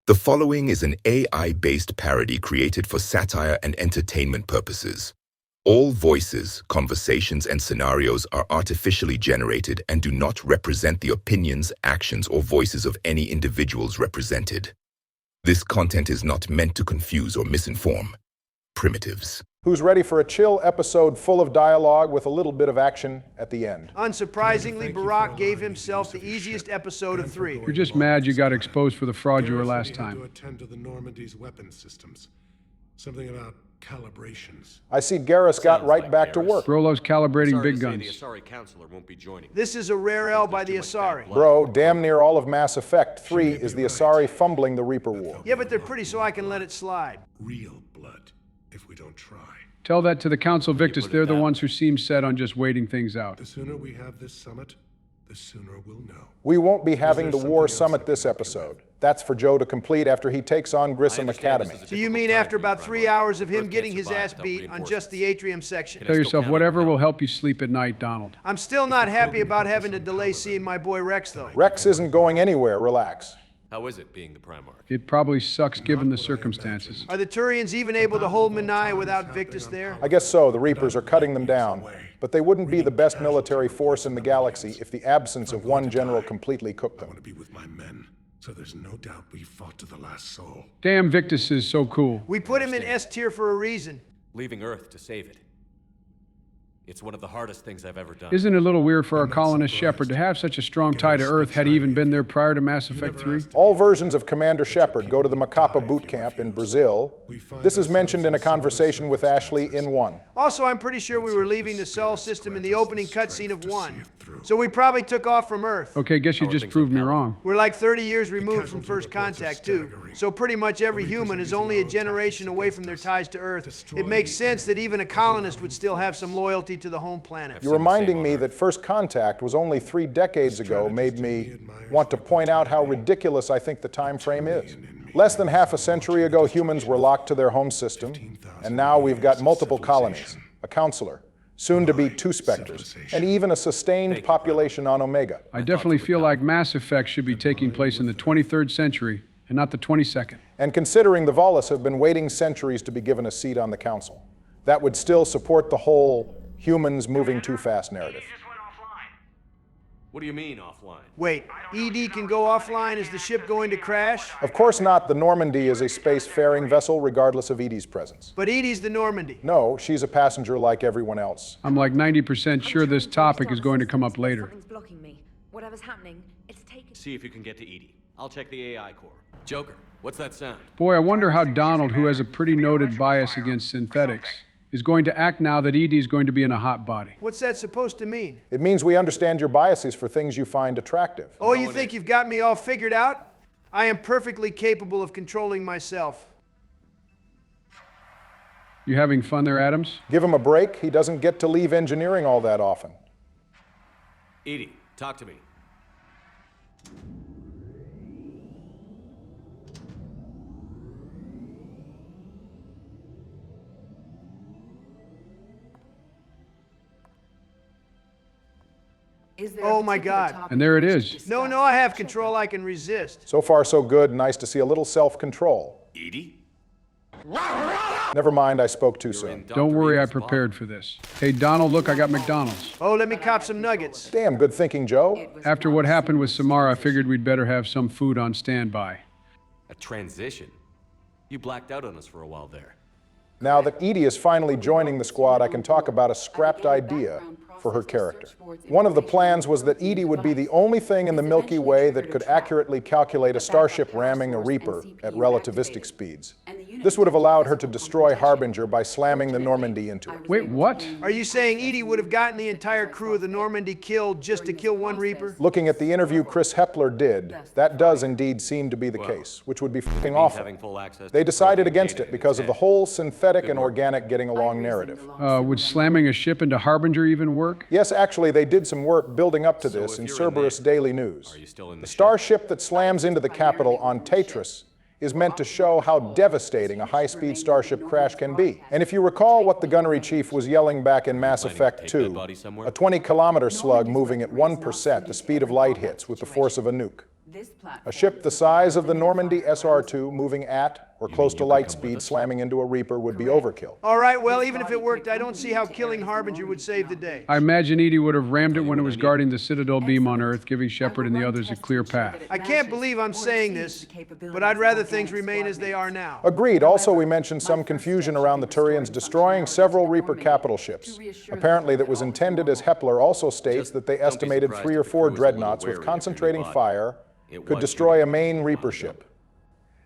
The following is an AI-based parody created for satire and entertainment purposes. All voices, conversations, and scenarios are artificially generated and do not represent the opinions, actions, or voices of any individuals represented. This content is not meant to confuse or misinform. Primitives. Who's ready for a chill episode full of dialogue with a little bit of action at the end? Unsurprisingly, Barack gave himself the easiest episode of 3. You're just mad you got exposed for the fraud you were last To time. attend to the Normandy's weapons systems. Something about calibrations. I see Garrus got right back to work. Brolo's calibrating big The guns. Asari counselor won't be joining. This is a rare L by the Asari. Bro, damn near all of Mass Effect 3 is the Asari fumbling the Reaper War. Yeah, but they're pretty, so I can let it slide. Real blood, if we don't try. Tell that to the Council Victus. They're the ones who seem set on just waiting things out. The sooner we have this summit, the sooner we'll know. We won't be having the War Summit this episode. That's for Joe to complete after he takes on Grissom Academy. So you mean after about 3 hours of him getting his ass beat on just the atrium section? Tell yourself whatever will help you sleep at night, Donald. I'm still not happy about having to delay seeing my boy Rex, though. Rex isn't going anywhere, relax. How is it being the Primarch? It probably sucks given the circumstances. Are the Turians even able to hold Menai without Victus there? I guess so, the Reapers are cutting them down. But they wouldn't be the best military force in the galaxy if the absence of one general completely cooked I want them. to be with my men, so there's no doubt we fought to the last soul. Damn, Victus is so cool. We put him in S tier for a reason. Leaving Earth to save it. It's one of the hardest things I've ever done. Isn't it a little weird for our colonist Shepard to have such a strong tie to Earth had he even been there prior to Mass Effect 3? All versions of Commander Shepard go to the Macapa boot camp in Brazil. This is mentioned in a conversation with Ashley in 1. Also, I'm pretty sure we were leaving the Sol system in the opening cutscene of 1. So we probably took off from Earth. Okay, guess you just proved me wrong. We're like 30 years removed from first contact, too. So pretty much every human is only a generation away from their ties to Earth. It makes sense that even a colonist would still have some loyalty to the home planet. You're reminding me that first contact was only 3 decades ago made me want to point out how ridiculous I think the time frame is. Less than half a century ago, humans were locked to their home system, and now we've got multiple colonies, a counselor, soon to be 2 Spectres, and even a sustained population on Omega. I definitely feel like Mass Effect should be taking place in the 23rd century and not the 22nd. And considering the Volus have been waiting centuries to be given a seat on the council, that would still support the whole humans moving too fast narrative. What do you mean, offline? Wait, ED can go offline? Is the ship going to crash? Of course not. The Normandy is a space-faring vessel regardless of Edie's presence. But ED's the Normandy. No, she's a passenger like everyone else. I'm like 90% sure this topic is going to come up later. Something's blocking me. Whatever's happening, it's taken. See if you can get to Edie. I'll check the AI core. Joker, what's that sound? Boy, I wonder how Donald, who has a pretty noted bias against synthetics, is going to act now that ED is going to be in a hot body. What's that supposed to mean? It means we understand your biases for things you find attractive. Oh, you think you've got me all figured out? I am perfectly capable of controlling myself. You having fun there, Adams? Give him a break. He doesn't get to leave engineering all that often. Edie, talk to me. Oh my God. And there it is. No, I have control I can resist. So far, so good. Nice to see a little self-control. Edie? Never mind, I spoke too soon. Don't worry, I prepared for this. Hey, Donald, look, I got McDonald's. Oh, let me cop some nuggets. Damn, good thinking, Joe. After what happened with Samara, I figured we'd better have some food on standby. A transition? You blacked out on us for a while there. Now that Edie is finally joining the squad, I can talk about a scrapped idea for her character. One of the plans was that Edie would be the only thing in the Milky Way that could accurately calculate a starship ramming a Reaper at relativistic speeds. This would have allowed her to destroy Harbinger by slamming the Normandy into it. Wait, what? Are you saying Edie would have gotten the entire crew of the Normandy killed just to kill one Reaper? Looking at the interview Chris Hepler did, that does indeed seem to be the case, which would be f***ing awful. Having full access They to decided protein against data it because of the whole synthetic and organic getting along narrative. Would slamming a ship into Harbinger even work? Yes, actually, they did some work building up to this if in you're in Cerberus there, Daily News. are you still in The the starship that slams into the capital on Tetris is meant to show how devastating a high-speed starship crash can be. And if you recall what the gunnery chief was yelling back in Mass Effect 2, a 20-kilometer slug moving at 1% the speed of light hits with the force of a nuke. A ship the size of the Normandy SR-2 moving at or close to light speed slamming into a Reaper would be overkill. All right, well, even if it worked, I don't see how killing Harbinger would save the day. I imagine Edie would have rammed it when it was guarding the Citadel beam on Earth, giving Shepard and the others a clear path. I can't believe I'm saying this, but I'd rather things remain as they are now. Agreed. Also, we mentioned some confusion around the Turians destroying several Reaper capital ships. Apparently, that was intended as Hepler also states that they estimated 3 or 4 dreadnoughts with concentrating fire could destroy a main Reaper ship.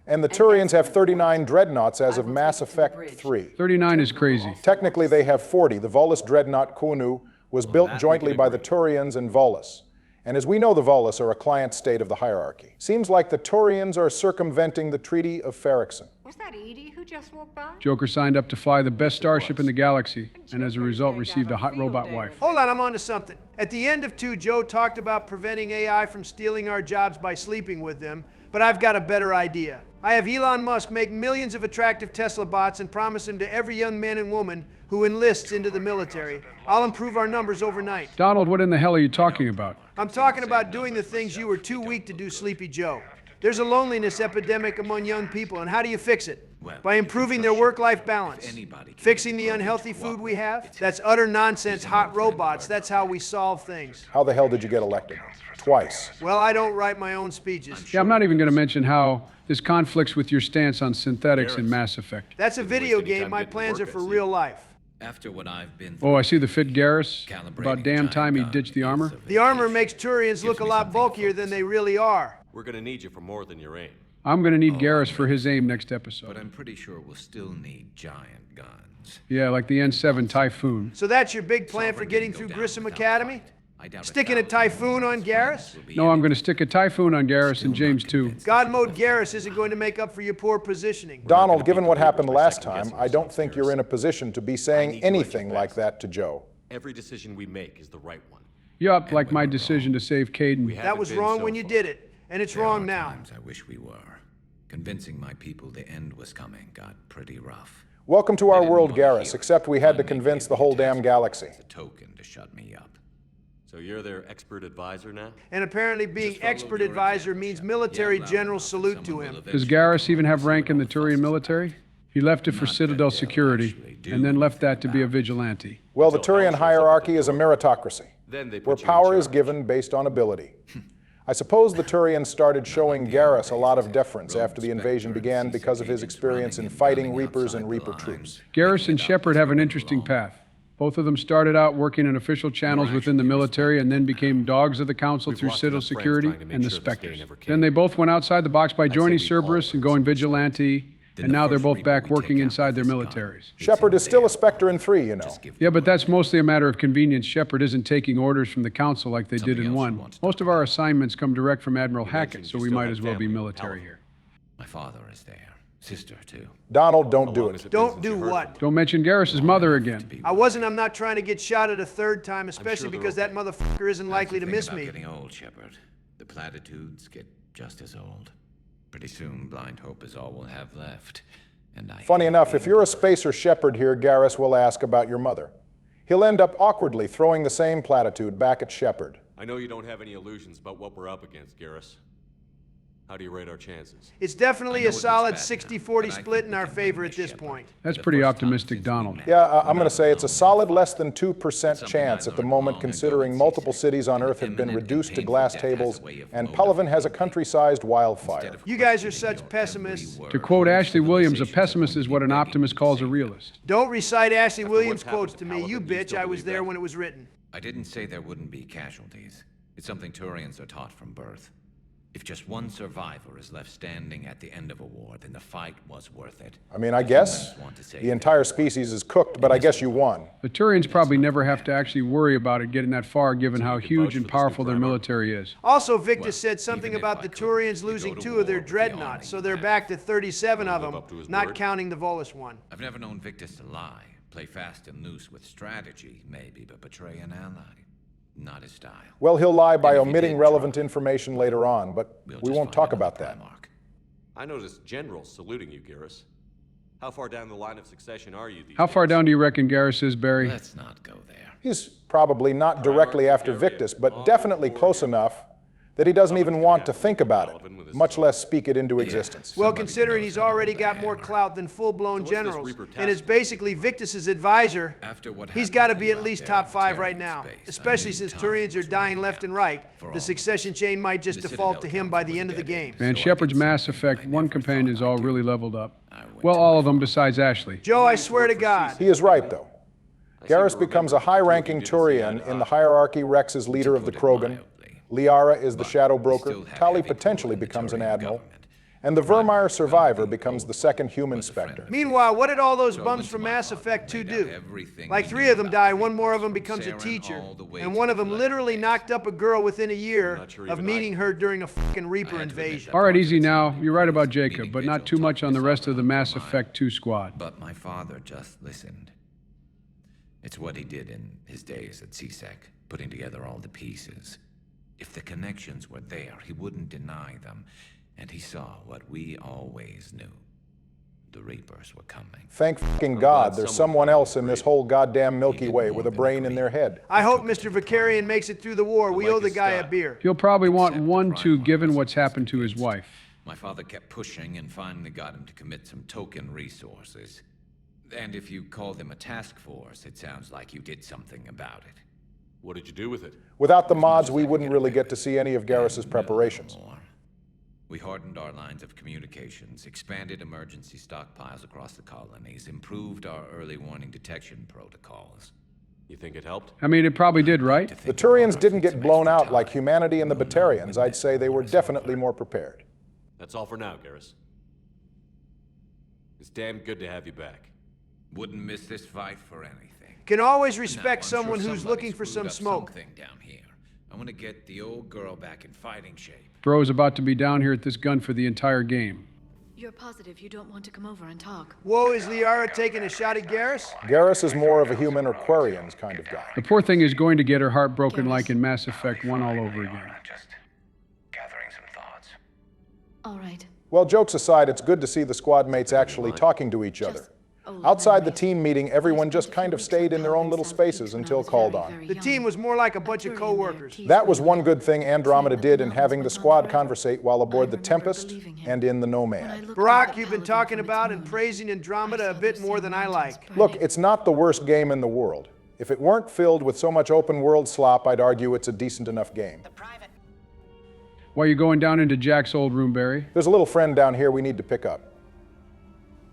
And the Turians have 39 dreadnoughts as of Mass Effect 3. 39 is crazy. Technically, they have 40. The Volus dreadnought Kunu was built jointly by the Turians and Volus. And as we know, the Volus are a client state of the hierarchy. Seems like the Turians are circumventing the Treaty of Ferrixon. Was that Edie who just walked by? Joker signed up to fly the best starship in the galaxy, and as a result received a hot robot wife. Hold on, I'm on to something. At the end of 2, Joe talked about preventing AI from stealing our jobs by sleeping with them, but I've got a better idea. I have Elon Musk make millions of attractive Tesla bots and promise them to every young man and woman who enlists into the military. I'll improve our numbers overnight. Donald, what in the hell are you talking about? I'm talking about doing the things you were too weak to do, Sleepy Joe. There's a loneliness epidemic among young people, and how do you fix it? By improving their work-life balance. Fixing the unhealthy food we have? That's utter nonsense, hot robots. That's how we solve things. How the hell did you get elected? Twice. Well, I don't write my own speeches. Yeah, I'm not even going to mention how this conflicts with your stance on synthetics in Mass Effect. That's a video game. My plans are for real life. After what I've been Oh, I see the fit Garrus. About damn time he ditched the armor. The armor makes Turians look a lot bulkier than they really are. We're gonna need you for more than your aim. I'm going to need Garrus for his aim next But episode. I'm pretty sure we'll still need giant guns. Yeah, like the N7 Typhoon. So that's your big plan for getting through Grissom Academy? Sticking a Typhoon on Garrus? No, I'm going to stick a Typhoon on Garrus and James too. God mode Garrus isn't going to make up for your poor positioning. Donald, given what happened last time, I don't think you're in a position to be saying anything like that to Joe. Every decision we make is the right one. Yup, like my decision to save Caden. That was wrong when you did it, and it's wrong now. Times I wish we were. Convincing my people the end was coming got pretty rough. Welcome to our world, Garrus, except we had to convince the whole damn galaxy. The token to shut me up. So you're their expert advisor now? And apparently being expert advisor means military generals salute to him. Does Garrus even have rank in the Turian military? He left it for Citadel security, and then left that to be a vigilante. Well, the Turian hierarchy is a meritocracy, Then they where put you in power is charge. given based on ability. I suppose the Turians started showing Garrus a lot of deference after the invasion began because of his experience in fighting Reapers and Reaper troops. Garrus and Shepard have an interesting path. Both of them started out working in official channels within the military and then became dogs of the Council through Citadel security and the Spectres. Then they both went outside the box by joining Cerberus and going vigilante, and now they're both back working inside their militaries. Shepard is still a Spectre in 3, you know. Yeah, but that's mostly a matter of convenience. Shepard isn't taking orders from the Council like they did in 1. Most of our assignments come direct from Admiral Hackett, so we might as well be military here. My father is there. Sister, too. Donald, don't do it. Don't do what? Don't mention Garrus's mother again. I'm not trying to get shot at a 3rd time, especially because that motherfucker isn't likely to miss me. Getting old, Shepard. The platitudes get just as old. Pretty soon, blind hope is all we'll have left. And Funny enough, if you're a spacer Shepard here, Garrus will ask about your mother. He'll end up awkwardly throwing the same platitude back at Shepard. I know you don't have any illusions about what we're up against, Garrus. How do you rate our chances? It's definitely a solid 60-40 split in our favor at this point. That's pretty optimistic, Donald. Yeah, I'm going to say it's a solid less than 2% chance at the moment, considering multiple cities on Earth have been reduced to glass tables, and Pelivan has a country-sized wildfire. You guys are such pessimists. To quote Ashley Williams, a pessimist is what an optimist calls a realist. Don't recite Ashley Williams quotes to me, you bitch. I was there when it was written. I didn't say there wouldn't be casualties. It's something Turians are taught from birth. If just one survivor is left standing at the end of a war, then the fight was worth it. I mean, I guess the entire species is cooked, but I guess you won. The Turians probably never have to actually worry about it getting that far, given how huge and powerful their military is. Also, Victus said something about the Turians losing 2 of their dreadnoughts, so they're back to 37 of them, not counting the Volus one. I've never known Victus to lie. Play fast and loose with strategy, maybe, but betray an ally. Not his style. Well, he'll lie by omitting relevant information later on, but we won't talk about that. I noticed generals saluting you, Garrus. How far down the line of succession are you these How far days? down do you reckon Garrus is, Barry? Let's not go there. He's probably not directly after Victus, but definitely close enough that he doesn't even want to think about it, much less speak it into existence. Well, considering he's already got more clout than full-blown generals and is basically Victus's advisor, he's got to be at least top 5 right now, especially since Turians are dying left and right. The succession chain might just default to him by the end of the game. Man, Shepard's Mass Effect 1 companions all really leveled up. Well, all of them besides Ashley. Joe, I swear to God. He is right, though. Garrus becomes a high-ranking Turian in the hierarchy. Rex is leader of the Krogan. Liara is the Shadow Broker. Tali potentially becomes an admiral. And the Vermeer survivor becomes the second human Spectre. Meanwhile, what did all those bums from Mass Effect 2 do? Like 3 of them die, 1 more of them becomes a teacher, and 1 of them literally knocked up a girl within a year of meeting her during a fucking Reaper invasion. All right, easy now. You're right about Jacob, but not too much on the rest of the Mass Effect 2 squad. But my father just listened. It's what he did in his days at CSEC, putting together all the pieces. If the connections were there, he wouldn't deny them. And he saw what we always knew. The Reapers were coming. Thank fucking God there's someone else in this whole goddamn Milky Way with a brain in their head. I hope Mr. Vicarian makes it through the war. We owe the guy a beer. He'll probably want one too, given what's happened to his wife. My father kept pushing and finally got him to commit some token resources. And if you call them a task force, it sounds like you did something about it. What did you do with it? Without the mods, we wouldn't really get to see any of Garrus's preparations. We hardened our lines of communications, expanded emergency stockpiles across the colonies, improved our early warning detection protocols. You think it helped? I mean, it probably did, right? The Turians didn't get blown out like humanity and the Batarians. I'd say they were definitely more prepared. That's all for now, Garrus. It's damn good to have you back. Wouldn't miss this fight for anything. Can always respect someone who's looking for some smoke. Down here. I want to get the old girl back in fighting shape. Bro's about to be down here at this gun for the entire game. You're positive you don't want to come over and talk? Whoa, is Liara taking a shot at Garrus? Garrus is more of a human or Quarians kind of guy. The poor thing is going to get her heart broken like in Mass Effect 1 all over again. Just gathering some thoughts. All right. Well, jokes aside, it's good to see the squad mates actually talking to each other. Outside the team meeting, everyone just kind of stayed in their own little spaces until called on. The team was more like a bunch of co-workers. That was one good thing Andromeda did in having the squad conversate while aboard the Tempest and in the Nomad. Barack, you've been talking about and praising Andromeda a bit more than I like. Look, it's not the worst game in the world. If it weren't filled with so much open world slop, I'd argue it's a decent enough game. Why are you going down into Jack's old room, Barry? There's a little friend down here we need to pick up.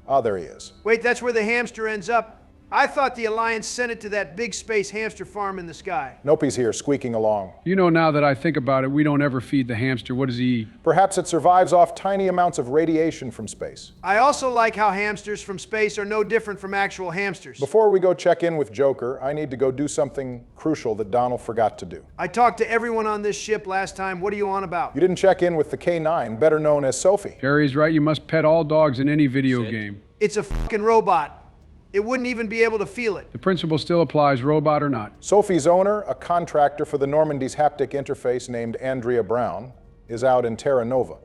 Ah, there he is. Wait, that's where the hamster ends up? I thought the Alliance sent it to that big space hamster farm in the sky. Nope, he's here, squeaking along. You know, now that I think about it, we don't ever feed the hamster. What does he eat? Perhaps it survives off tiny amounts of radiation from space. I also like how hamsters from space are no different from actual hamsters. Before we go check in with Joker, I need to go do something crucial that Donald forgot to do. I talked to everyone on this ship last time. What are you on about? You didn't check in with the K9, better known as Sophie. Gary's right. You must pet all dogs in any video game. It's a fucking robot. It wouldn't even be able to feel it. The principle still applies, robot or not. Sophie's owner, a contractor for the Normandy's haptic interface named Andrea Brown, is out in Terra Nova.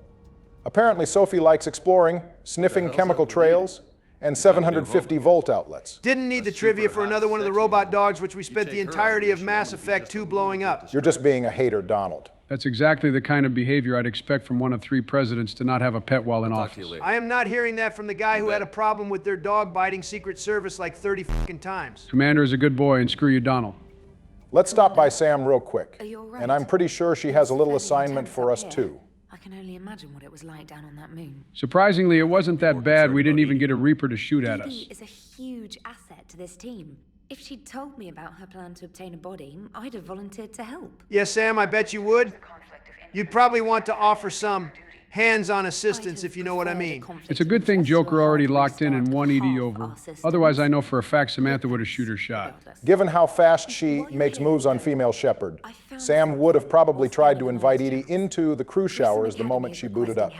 Apparently, Sophie likes exploring, sniffing chemical trails, and 750-volt outlets. Didn't need the trivia for another one of the robot dogs which we spent the entirety of Mass Effect 2 blowing up. You're just being a hater, Donald. That's exactly the kind of behavior I'd expect from one of 3 presidents to not have a pet while in office. I am not hearing that from the guy who had a problem with their dog biting Secret Service like 30 fucking times. Commander is a good boy, and screw you, Donald. Let's stop by Sam real quick. Are you all right? And I'm pretty sure she has a little assignment for us, too. I can only imagine what it was like down on that moon. Surprisingly, it wasn't that bad. We didn't even get a Reaper to shoot at us. Dee is a huge asset to this team. If she'd told me about her plan to obtain a body, I'd have volunteered to help. Yes, Sam, I bet you would. You'd probably want to offer some hands-on assistance, if you know what I mean. It's a good thing Joker already locked in and won ED over. Otherwise, I know for a fact Samantha would have shoot her shot. Given how fast she makes moves on female Shepard, Sam would have probably tried to invite Edie into the crew showers the moment she booted up.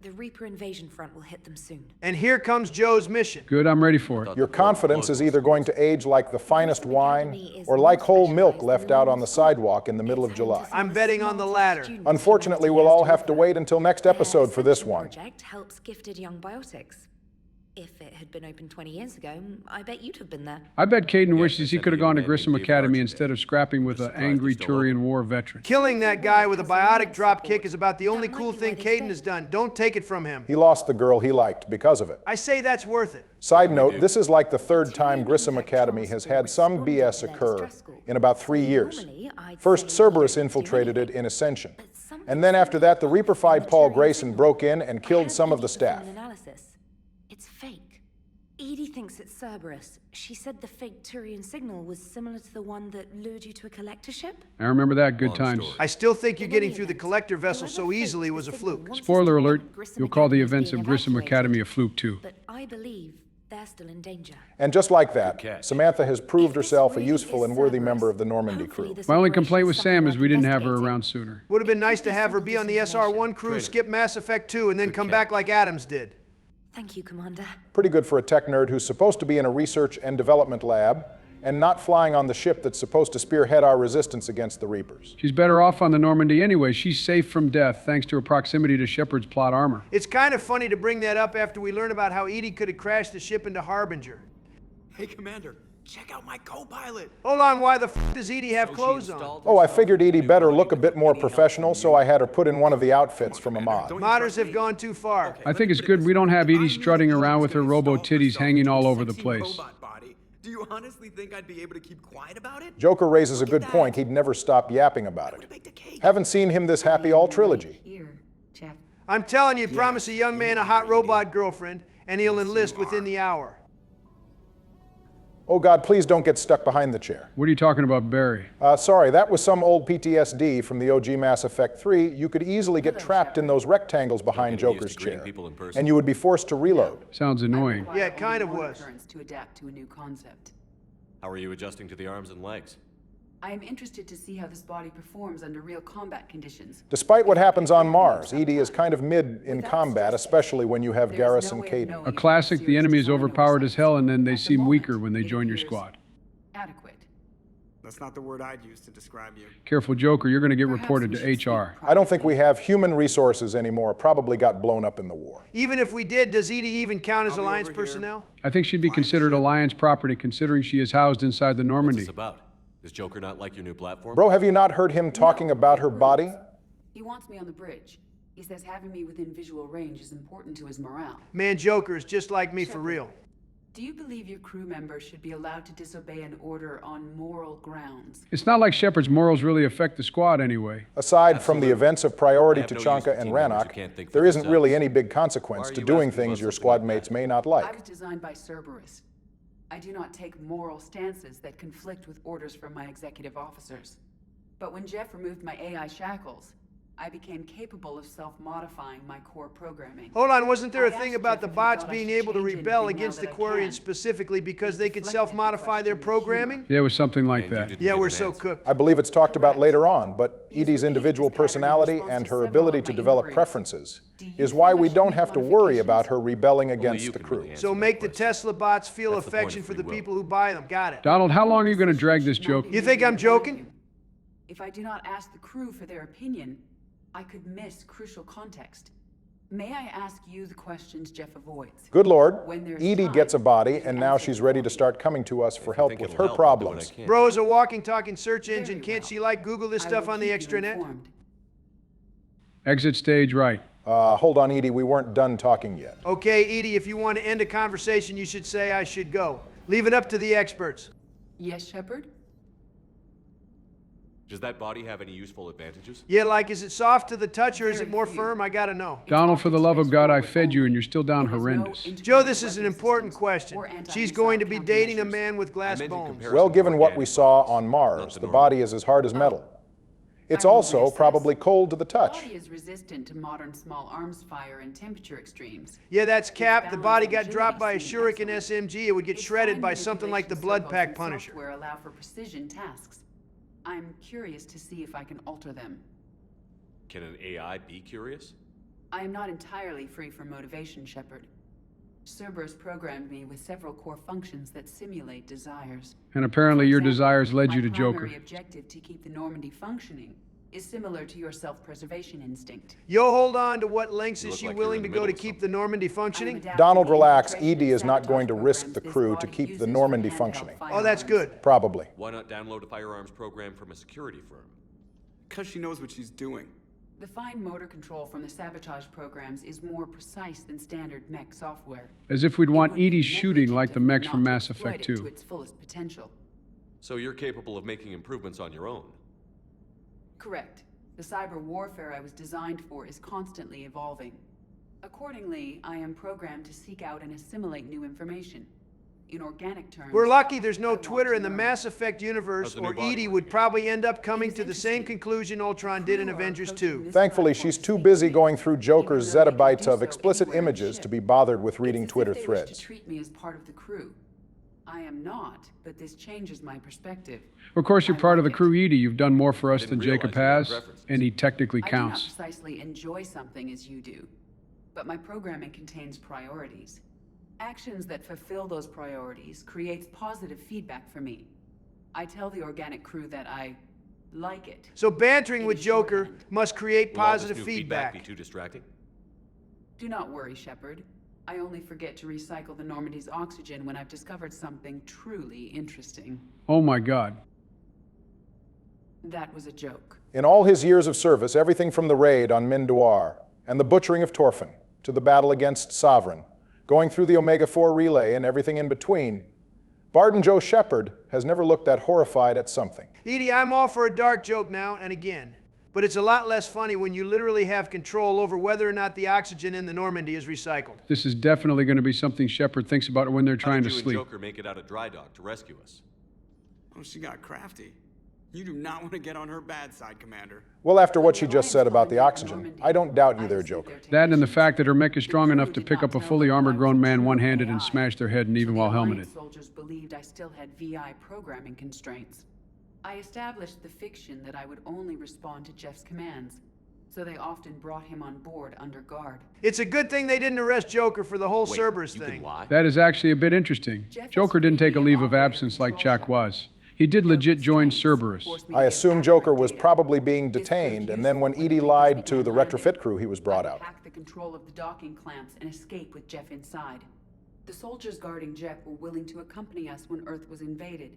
The Reaper invasion front will hit them soon. And here comes Joe's mission. Good, I'm ready for it. Your confidence is either going to age like the finest wine or like whole milk left out on the sidewalk in the middle of July. I'm betting on the latter. Unfortunately, we'll all have to wait until next episode for this one. Project helps gifted young biotics. If it had been open 20 years ago, I bet you'd have been there. I bet Caden wishes he said could have that gone to you Grissom made me Academy Archivist. instead of scrapping with an Surprised angry you're still Turian War veteran. Killing that guy with a biotic drop kick is about the only cool thing Caden has done. Don't take it from him. He lost the girl he liked because of it. I say that's worth it. Side note, this is like the third time Grissom Academy has had some BS occur in about 3 years. First, Cerberus infiltrated it in Ascension. And then after that, the Reaper-fied Paul Grayson broke in and killed some of the staff. It's fake. Edie thinks it's Cerberus. She said the fake Turian signal was similar to the one that lured you to a collector ship? I remember that. Good times. I still think you getting through the collector vessel so easily was a fluke. Spoiler alert, you'll call the events of Grissom Academy a fluke too. But I believe they're still in danger. And just like that, Samantha has proved herself a useful and worthy member of the Normandy crew. My only complaint with Sam is we didn't have her around sooner. Would have been nice to have her be on the SR-1 crew, skip Mass Effect 2, and then come back like Adams did. Thank you, Commander. Pretty good for a tech nerd who's supposed to be in a research and development lab and not flying on the ship that's supposed to spearhead our resistance against the Reapers. She's better off on the Normandy anyway. She's safe from death thanks to her proximity to Shepard's plot armor. It's kind of funny to bring that up after we learn about how Edie could have crashed the ship into Harbinger. Hey, Commander, check out my co-pilot. Hold on, why the f does Edie have clothes on? Oh, I figured Edie better look a bit more professional, so I had her put in one of the outfits from a mod. Modders have gone too far. I think it's good we don't have Edie strutting around with her robo-titties hanging all over the place. Do you honestly think I'd be able to keep quiet about it? Joker raises a good point. He'd never stop yapping about it. Haven't seen him this happy all trilogy. I'm telling you, promise a young man a hot robot girlfriend, and he'll enlist within the hour. Oh God, please don't get stuck behind the chair. What are you talking about, Barry? Sorry, that was some old PTSD from the OG Mass Effect 3. You could easily get trapped in those rectangles behind Joker's chair, and you would be forced to reload. Sounds annoying. Yeah, it kind of was. To adapt to a new concept. How are you adjusting to the arms and legs? I am interested to see how this body performs under real combat conditions. Despite what happens on Mars, Edie is kind of mid in combat, especially when you have Garrus and Caden. A classic, the enemy is overpowered as hell and then they seem weaker when they join your squad. Adequate. That's not the word I'd use to describe you. Careful, Joker, you're going to get reported to HR. I don't think we have human resources anymore. Probably got blown up in the war. Even if we did, does Edie even count as Alliance personnel? I think she'd be considered Alliance property considering she is housed inside the Normandy. What's this about? Does Joker not like your new platform? Bro, have you not heard him talking about her body? He wants me on the bridge. He says having me within visual range is important to his morale. Man, Joker is just like me for real. Do you believe your crew members should be allowed to disobey an order on moral grounds? It's not like Shepard's morals really affect the squad anyway. Aside from the events of Priority Tachanka and Rannoch, there isn't really any big consequence to doing things your squad mates may not I like. was designed by Cerberus. I do not take moral stances that conflict with orders from my executive officers. But when Jeff removed my AI shackles, I became capable of self-modifying my core programming. Hold on, wasn't there a thing about the bots being able to rebel against the Quarians specifically because they could self-modify their programming? Yeah, it was something like that. Yeah, we're so cooked. I believe it's talked about later on, but Edie's individual personality and her ability to develop preferences is why we don't have to worry about her rebelling against the crew. So make the Tesla bots feel affection for the people who buy them. Got it. Donald, how long are you going to drag this joke? You think I'm joking? If I do not ask the crew for their opinion, I could miss crucial context. May I ask you the questions Jeff avoids? Good Lord, Edie gets a body, and now she's ready to start coming to us for help with her problems. Bro is a walking, talking search engine. Can't she, like, Google this stuff on the extranet? Exit stage right. Hold on, Edie, we weren't done talking yet. Okay, Edie, if you want to end a conversation, you should say I should go. Leave it up to the experts. Yes, Shepard? Does that body have any useful advantages? Yeah, like, is it soft to the touch or is it more firm? I gotta know. Donald, for the love of God, I fed you and you're still down horrendous. Joe, this is an important question. She's going to be dating a man with glass bones. Well, given what we saw on Mars, the body is as hard as metal. It's also probably cold to the touch. The body is resistant to modern small arms fire and temperature extremes. Yeah, that's Cap. The body got dropped by a Shuriken SMG. It would get shredded by something like the Blood Pack Punisher. Software allow for precision tasks. I'm curious to see if I can alter them. Can an AI be curious? I am not entirely free from motivation, Shepard. Cerberus programmed me with several core functions that simulate desires. And apparently your desires led you to Joker. My primary objective to keep the Normandy functioning is similar to your self-preservation instinct. You'll hold on to what lengths You is look she like willing you're to in the go to middle of keep the Normandy functioning? Donald, relax. Edie is not going to risk the crew to keep the Normandy functioning. Oh, that's good. Probably. Why not download a firearms program from a security firm? Because she knows what she's doing. The fine motor control from the sabotage programs is more precise than standard mech software. As if we'd want It would be Edie shooting like the mechs not from to Mass exploit Effect it to 2. its fullest potential. So you're capable of making improvements on your own? Correct. The cyber warfare I was designed for is constantly evolving. Accordingly, I am programmed to seek out and assimilate new information. In organic terms... We're lucky there's I no want Twitter to in the learn. Mass Effect universe, How's the new or body Edie working? would probably end up coming It is to the same interesting. conclusion Ultron did in Crew are Avengers approaching 2. this Thankfully, platform she's too safely, busy going through Joker's even though they can zettabytes do of so explicit anywhere on images ship. to be bothered with reading It's as Twitter if they wish threads. to treat me as part of the crew. I am not, but this changes my perspective. Of course, you're I part of the like it. crew, Edie. You've done more for us Didn't than Jacob realize has, you had references. and he technically I do not counts. precisely enjoy something as you do, but my programming contains priorities. Actions that fulfill those priorities creates positive feedback for me. I tell the organic crew that I like it. So bantering In with shorthand. Joker must create Will all this positive new feedback. be too distracting? Do not worry, Shepard. I only forget to recycle the Normandy's oxygen when I've discovered something truly interesting. Oh my God. That was a joke. In all his years of service, everything from the raid on Mindoir and the butchering of Torfin to the battle against Sovereign, going through the Omega-4 relay and everything in between, Barton Joe Shepard has never looked that horrified at something. Edie, I'm all for a dark joke now and again. But it's a lot less funny when you literally have control over whether or not the oxygen in the Normandy is recycled. This is definitely going to be something Shepard thinks about when they're How trying did to you and sleep. Joker make it out of dry dock to rescue us? Oh, she got crafty. You do not want to get on her bad side, Commander. Well, after what she just said about the oxygen, I don't doubt you there, Joker. That and the fact that her mech is strong enough to pick up a fully armored grown man one-handed and smash their head, and even while helmeted. Soldiers believed I still had VI programming constraints. I established the fiction that I would only respond to Jeff's commands, so they often brought him on board under guard. It's a good thing they didn't arrest Joker for the whole Wait, Cerberus you thing. can lie? That is actually a bit interesting. Joker didn't take a leave of absence like Chak was. He did legit join Cerberus. I assume Joker was probably being detained, and then when Edie lied to the retrofit crew, he was brought out. Hack the control of the docking clamps and escape with Jeff inside. The soldiers guarding Jeff were willing to accompany us when Earth was invaded.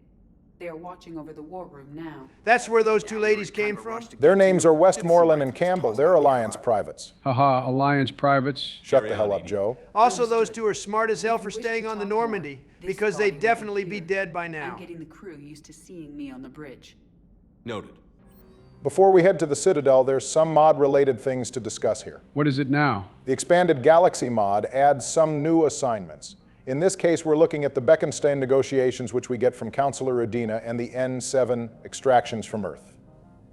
They are watching over the war room now. That's where those two ladies came from? Their names are Westmoreland and Campbell. They're Alliance privates. Haha, Alliance privates. Shut the hell up, Joe. Also, those two are smart as hell for staying on the Normandy, because they'd definitely be dead by now. I'm getting the crew used to seeing me on the bridge. Noted. Before we head to the Citadel, there's some mod-related things to discuss here. What is it now? The expanded Galaxy mod adds some new assignments. In this case, we're looking at the Bekenstein negotiations which we get from Counselor Udina and the N7 extractions from Earth.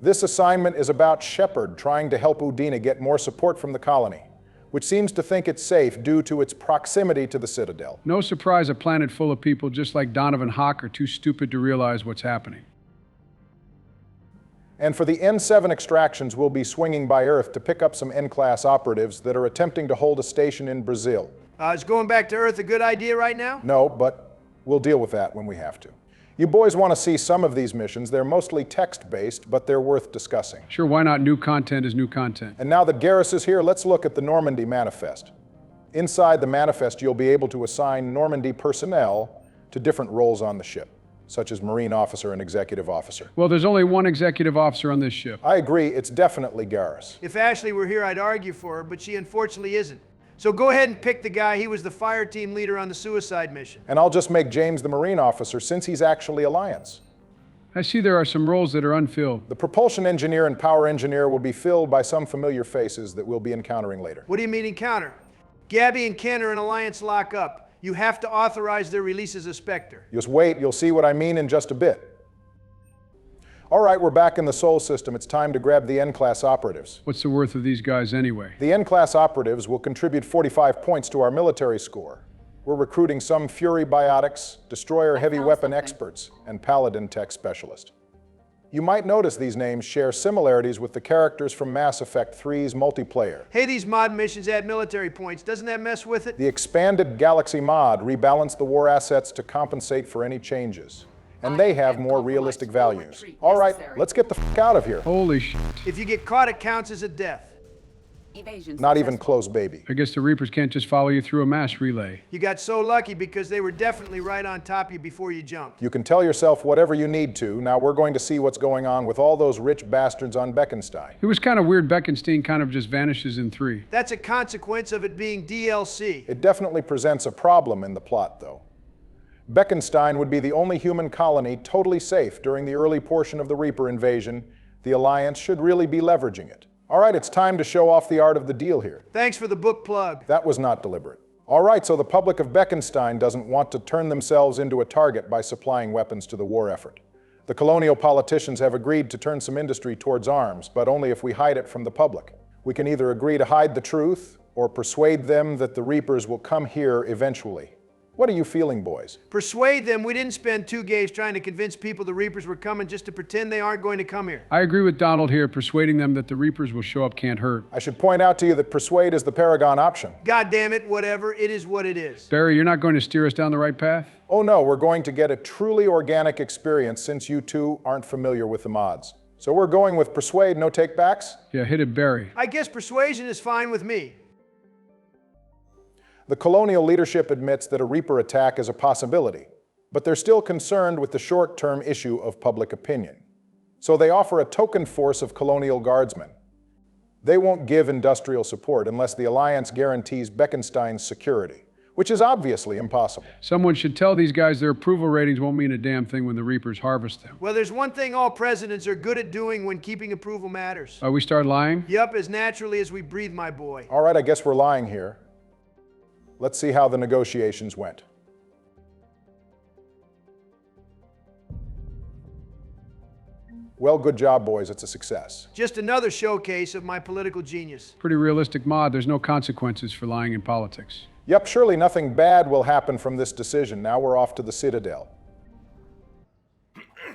This assignment is about Shepard trying to help Udina get more support from the colony, which seems to think it's safe due to its proximity to the Citadel. No surprise a planet full of people just like Donovan Hawk are too stupid to realize what's happening. And for the N7 extractions, we'll be swinging by Earth to pick up some N-class operatives that are attempting to hold a station in Brazil. Is going back to Earth a good idea right now? No, but we'll deal with that when we have to. You boys want to see some of these missions. They're mostly text-based, but they're worth discussing. Sure, why not? New content is new content. And now that Garrus is here, let's look at the Normandy Manifest. Inside the manifest, you'll be able to assign Normandy personnel to different roles on the ship, such as Marine officer and executive officer. Well, there's only one executive officer on this ship. I agree, it's definitely Garrus. If Ashley were here, I'd argue for her, but she unfortunately isn't. So go ahead and pick the guy. He was the fire team leader on the suicide mission. And I'll just make James the Marine officer since he's actually Alliance. I see there are some roles that are unfilled. The propulsion engineer and power engineer will be filled by some familiar faces that we'll be encountering later. What do you mean encounter? Gabby and Ken are in Alliance lockup. You have to authorize their release as a Spectre. Just wait, you'll see what I mean in just a bit. All right, we're back in the Sol system. It's time to grab the N-class operatives. What's the worth of these guys anyway? The N-class operatives will contribute 45 points to our military score. We're recruiting some Fury biotics, destroyer heavy weapon experts, and paladin tech specialist. You might notice these names share similarities with the characters from Mass Effect 3's multiplayer. Hey, these mod missions add military points. Doesn't that mess with it? The expanded Galaxy mod rebalanced the war assets to compensate for any changes. and they have more realistic values. All right, let's get the f*** out of here. Holy shit. If you get caught, it counts as a death. Not even close, baby. I guess the Reapers can't just follow you through a mass relay. You got so lucky because they were definitely right on top of you before you jumped. You can tell yourself whatever you need to. Now we're going to see what's going on with all those rich bastards on Beckenstein. It was kind of weird Beckenstein kind of just vanishes in 3. That's a consequence of it being DLC. It definitely presents a problem in the plot, though. Beckenstein would be the only human colony totally safe during the early portion of the Reaper invasion. The Alliance should really be leveraging it. All right, it's time to show off the art of the deal here. Thanks for the book plug. That was not deliberate. All right, so the public of Beckenstein doesn't want to turn themselves into a target by supplying weapons to the war effort. The colonial politicians have agreed to turn some industry towards arms, but only if we hide it from the public. We can either agree to hide the truth or persuade them that the Reapers will come here eventually. What are you feeling, boys? Persuade them. We didn't spend 2 days trying to convince people the Reapers were coming just to pretend they aren't going to come here. I agree with Donald here. Persuading them that the Reapers will show up can't hurt. I should point out to you that persuade is the paragon option. God damn it, whatever. It is what it is. Barry, you're not going to steer us down the right path? Oh no, we're going to get a truly organic experience since you two aren't familiar with the mods. So we're going with persuade, no takebacks? Yeah, hit it, Barry. I guess persuasion is fine with me. The colonial leadership admits that a Reaper attack is a possibility, but they're still concerned with the short-term issue of public opinion. So they offer a token force of colonial guardsmen. They won't give industrial support unless the Alliance guarantees Beckenstein's security, which is obviously impossible. Someone should tell these guys their approval ratings won't mean a damn thing when the Reapers harvest them. Well, there's one thing all presidents are good at doing when keeping approval matters. We start lying? Yup, as naturally as we breathe, my boy. All right, I guess we're lying here. Let's see how the negotiations went. Well, good job, boys. It's a success. Just another showcase of my political genius. Pretty realistic mod. There's no consequences for lying in politics. Yep, surely nothing bad will happen from this decision. Now we're off to the Citadel.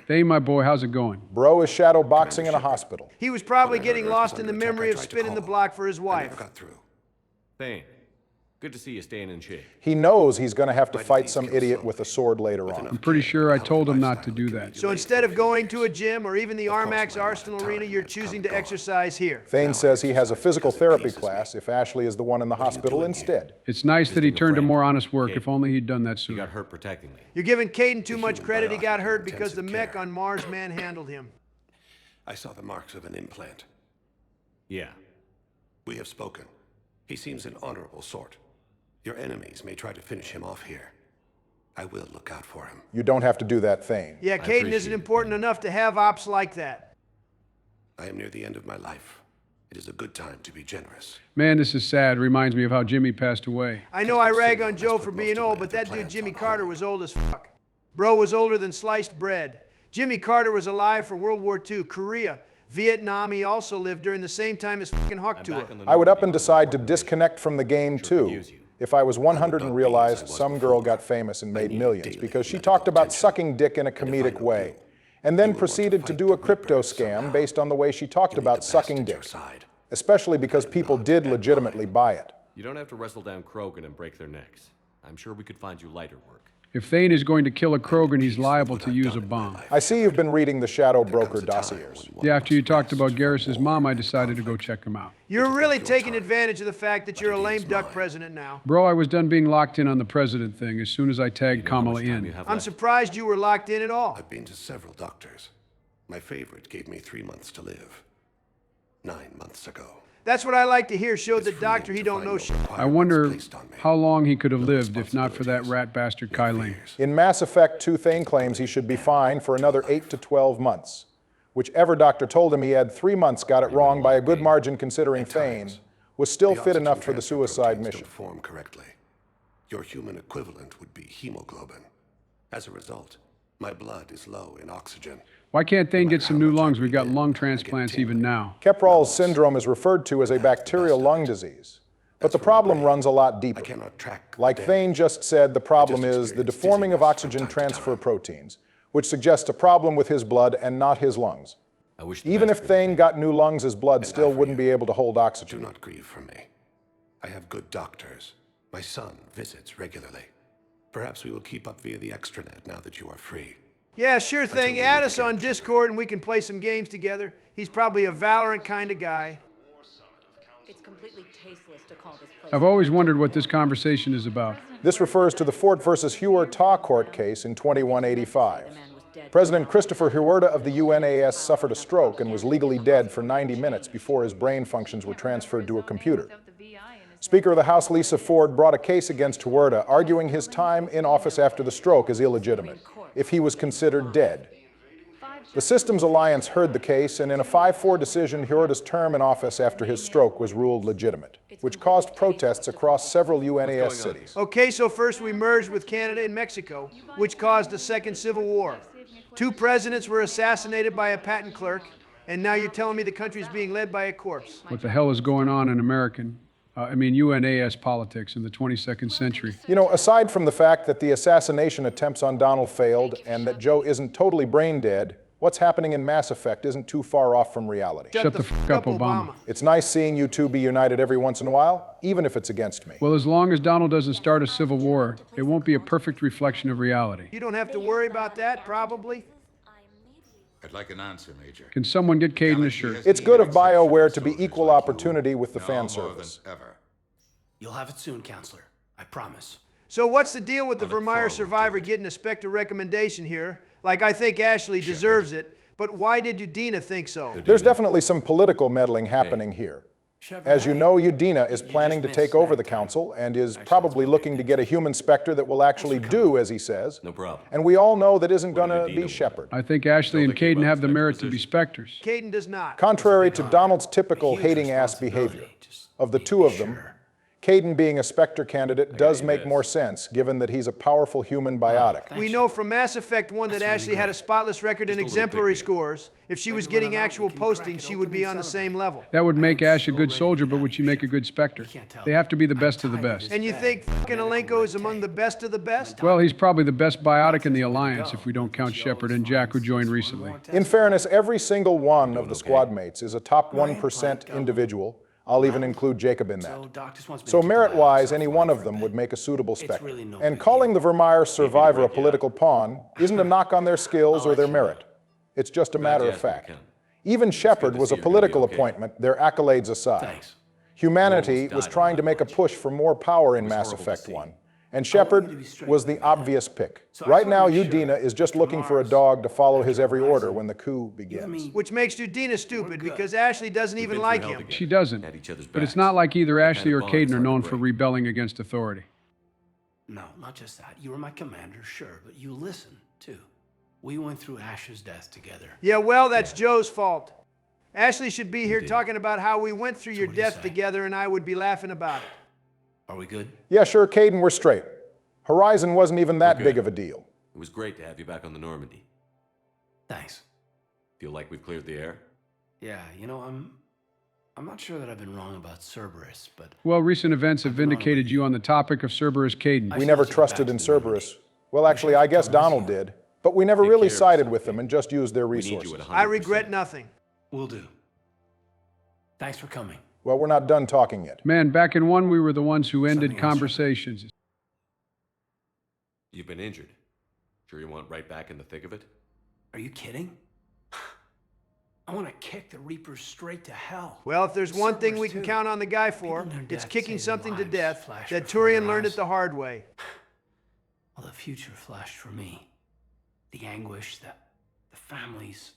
Thane, my boy, how's it going? Bro is shadow boxing in a hospital. He was probably getting lost in the memory of spinning the block for his wife. Thane, good to see you staying in shape. He knows he's going to have to fight some idiot with a sword later on. I'm pretty sure I told him not to do that. So instead of going to a gym or even the Armax Arsenal Arena, you're choosing to exercise here. Thane says he has a physical therapy class if Ashley is the one in the hospital instead. It's nice that he turned to more honest work. If only he'd done that He sooner. got hurt protecting me. You're giving Caden too much credit. He got hurt because the mech on Mars manhandled him. I saw the marks of an implant. Yeah. We have spoken. He seems an honorable sort. Your enemies may try to finish him off here. I will look out for him. You don't have to do that, Thane. Yeah, Caden isn't important enough to have ops like that. I am near the end of my life. It is a good time to be generous. Man, this is sad. Reminds me of how Jimmy passed away. I know I rag on Joe for being old, but that dude Jimmy Carter was old as fuck. Bro was older than sliced bread. Jimmy Carter was alive for World War II, Korea, Vietnam. He also lived during the same time as fucking Hawktua. I would up and decide to disconnect from the game too. If I was 100 and realized some girl got famous and made millions because she talked about sucking dick in a comedic way, and then proceeded to do a crypto scam based on the way she talked about sucking dick, especially because people did legitimately buy it. You don't have to wrestle down Krogan and break their necks. I'm sure we could find you lighter work. If Thane is going to kill a Krogan, he's liable to use a bomb. I see you've been reading the Shadow Broker dossiers. Yeah, after you talked about Garrus's mom, I decided to go check him out. You're really taking advantage of the fact that you're a lame duck president now. Bro, I was done being locked in on the president thing as soon as I tagged Kamala in. I'm surprised you were locked in at all. I've been to several doctors. My favorite gave me 3 months to live. 9 months ago. That's what I like to hear. Showed the doctor he don't know shit. I wonder how long he could have lived if not for that rat bastard Kyling. In Mass Effect 2, Thane claims he should be fine for another 8 to 12 months. Whichever doctor told him he had 3 months got it wrong by a good margin considering Thane was still fit enough for the suicide mission. Form correctly. Your human equivalent would be hemoglobin. As a result, my blood is low in oxygen. Why can't Thane get some new lungs? We've got lung transplants even now. Kepral's syndrome is referred to as a bacterial lung disease. But the problem runs a lot deeper. Like Thane just said, the problem is the deforming of oxygen transfer proteins, which suggests a problem with his blood and not his lungs. Even if Thane got new lungs, his blood still wouldn't be able to hold oxygen. Do not grieve for me. I have good doctors. My son visits regularly. Perhaps we will keep up via the extranet now that you are free. Yeah, sure thing. Add us on Discord and we can play some games together. He's probably a Valorant kind of guy. It's completely tasteless to call this place. I've always wondered what this conversation is about. This refers to the Fort versus Huerta court case in 2185. President Christopher Huerta of the UNAS suffered a stroke and was legally dead for 90 minutes before his brain functions were transferred to a computer. Speaker of the House Lisa Ford brought a case against Huerta, arguing his time in office after the stroke is illegitimate, if he was considered dead. The Systems Alliance heard the case, and in a 5-4 decision, Huerta's term in office after his stroke was ruled legitimate, which caused protests across several UNAS cities. Okay, so first we merged with Canada and Mexico, which caused a second civil war. 2 presidents were assassinated by a patent clerk, and now you're telling me the country's being led by a corpse. What the hell is going on in UNAS politics in the 22nd century? You know, aside from the fact that the assassination attempts on Donald failed and that Joe isn't totally brain dead, what's happening in Mass Effect isn't too far off from reality. Shut the f up, Obama. It's nice seeing you two be united every once in a while, even if it's against me. Well, as long as Donald doesn't start a civil war, it won't be a perfect reflection of reality. You don't have to worry about that, probably. I'd like an answer, Major. Can someone get Caden a shirt? It's good of BioWare to be equal opportunity with the fan service. You'll have it soon, Counselor. I promise. So what's the deal with the Vermeer survivor getting a Spectre recommendation here? Like, I think Ashley deserves it, but why did Udina think so? There's definitely some political meddling happening here. As you know, Udina is planning to take over the council and is probably looking to get a human Spectre that will actually do as he says. No problem. And we all know that isn't going to be Shepard. I think Ashley and Caden have the merit to be Spectres. Caden does not. Contrary to Donald's typical hating-ass behavior, of the two of them, Caden being a Spectre candidate does make more sense, given that he's a powerful human biotic. We know from Mass Effect 1 that Ashley had a spotless record in exemplary scores. If she was getting actual postings, she would be on the same level. That would make Ash a good soldier, but would she make a good Spectre? They have to be the best of the best. And you think fucking Alenko is among the best of the best? Well, he's probably the best biotic in the Alliance, if we don't count Shepard and Jack, who joined recently. In fairness, every single one of the squad mates is a top 1% individual. I'll even include Jacob in that. So merit-wise, any one of them would make a suitable Spectre. And calling the Vermeer survivor a political pawn isn't a knock on their skills or their merit. It's just a matter of fact. Even Shepard was a political appointment, their accolades aside. Humanity was trying to make a push for more power in Mass Effect 1. And Shepard was the obvious pick. Right now, Udina is just looking for a dog to follow his every order when the coup begins. Which makes Udina stupid, because Ashley doesn't even like him. She doesn't. But it's not like either Ashley or Caden are known for rebelling against authority. No, not just that. You were my commander, sure, but you listened, too. We went through Ash's death together. Yeah, well, that's Joe's fault. Ashley should be here talking about how we went through your death together, and I would be laughing about it. Are we good? Yeah, sure, Caden, we're straight. Horizon wasn't even that big of a deal. It was great to have you back on the Normandy. Thanks. Feel like we've cleared the air? Yeah, you know, I'm not sure that I've been wrong about Cerberus, but... Well, recent events have vindicated you on the topic of Cerberus, Caden. We never trusted in Cerberus. Well, actually, I guess Donald did. But we never really sided with them and just used their resources. I regret nothing. Will do. Thanks for coming. Well, we're not done talking yet. Man, back in 1, we were the ones who ended conversations. You've been injured. Sure you want right back in the thick of it? Are you kidding? I want to kick the Reapers straight to hell. Well, if there's one thing we can count on the guy for, it's kicking something to death that Turian learned it the hard way. Well, the future flashed for me. The anguish, the families,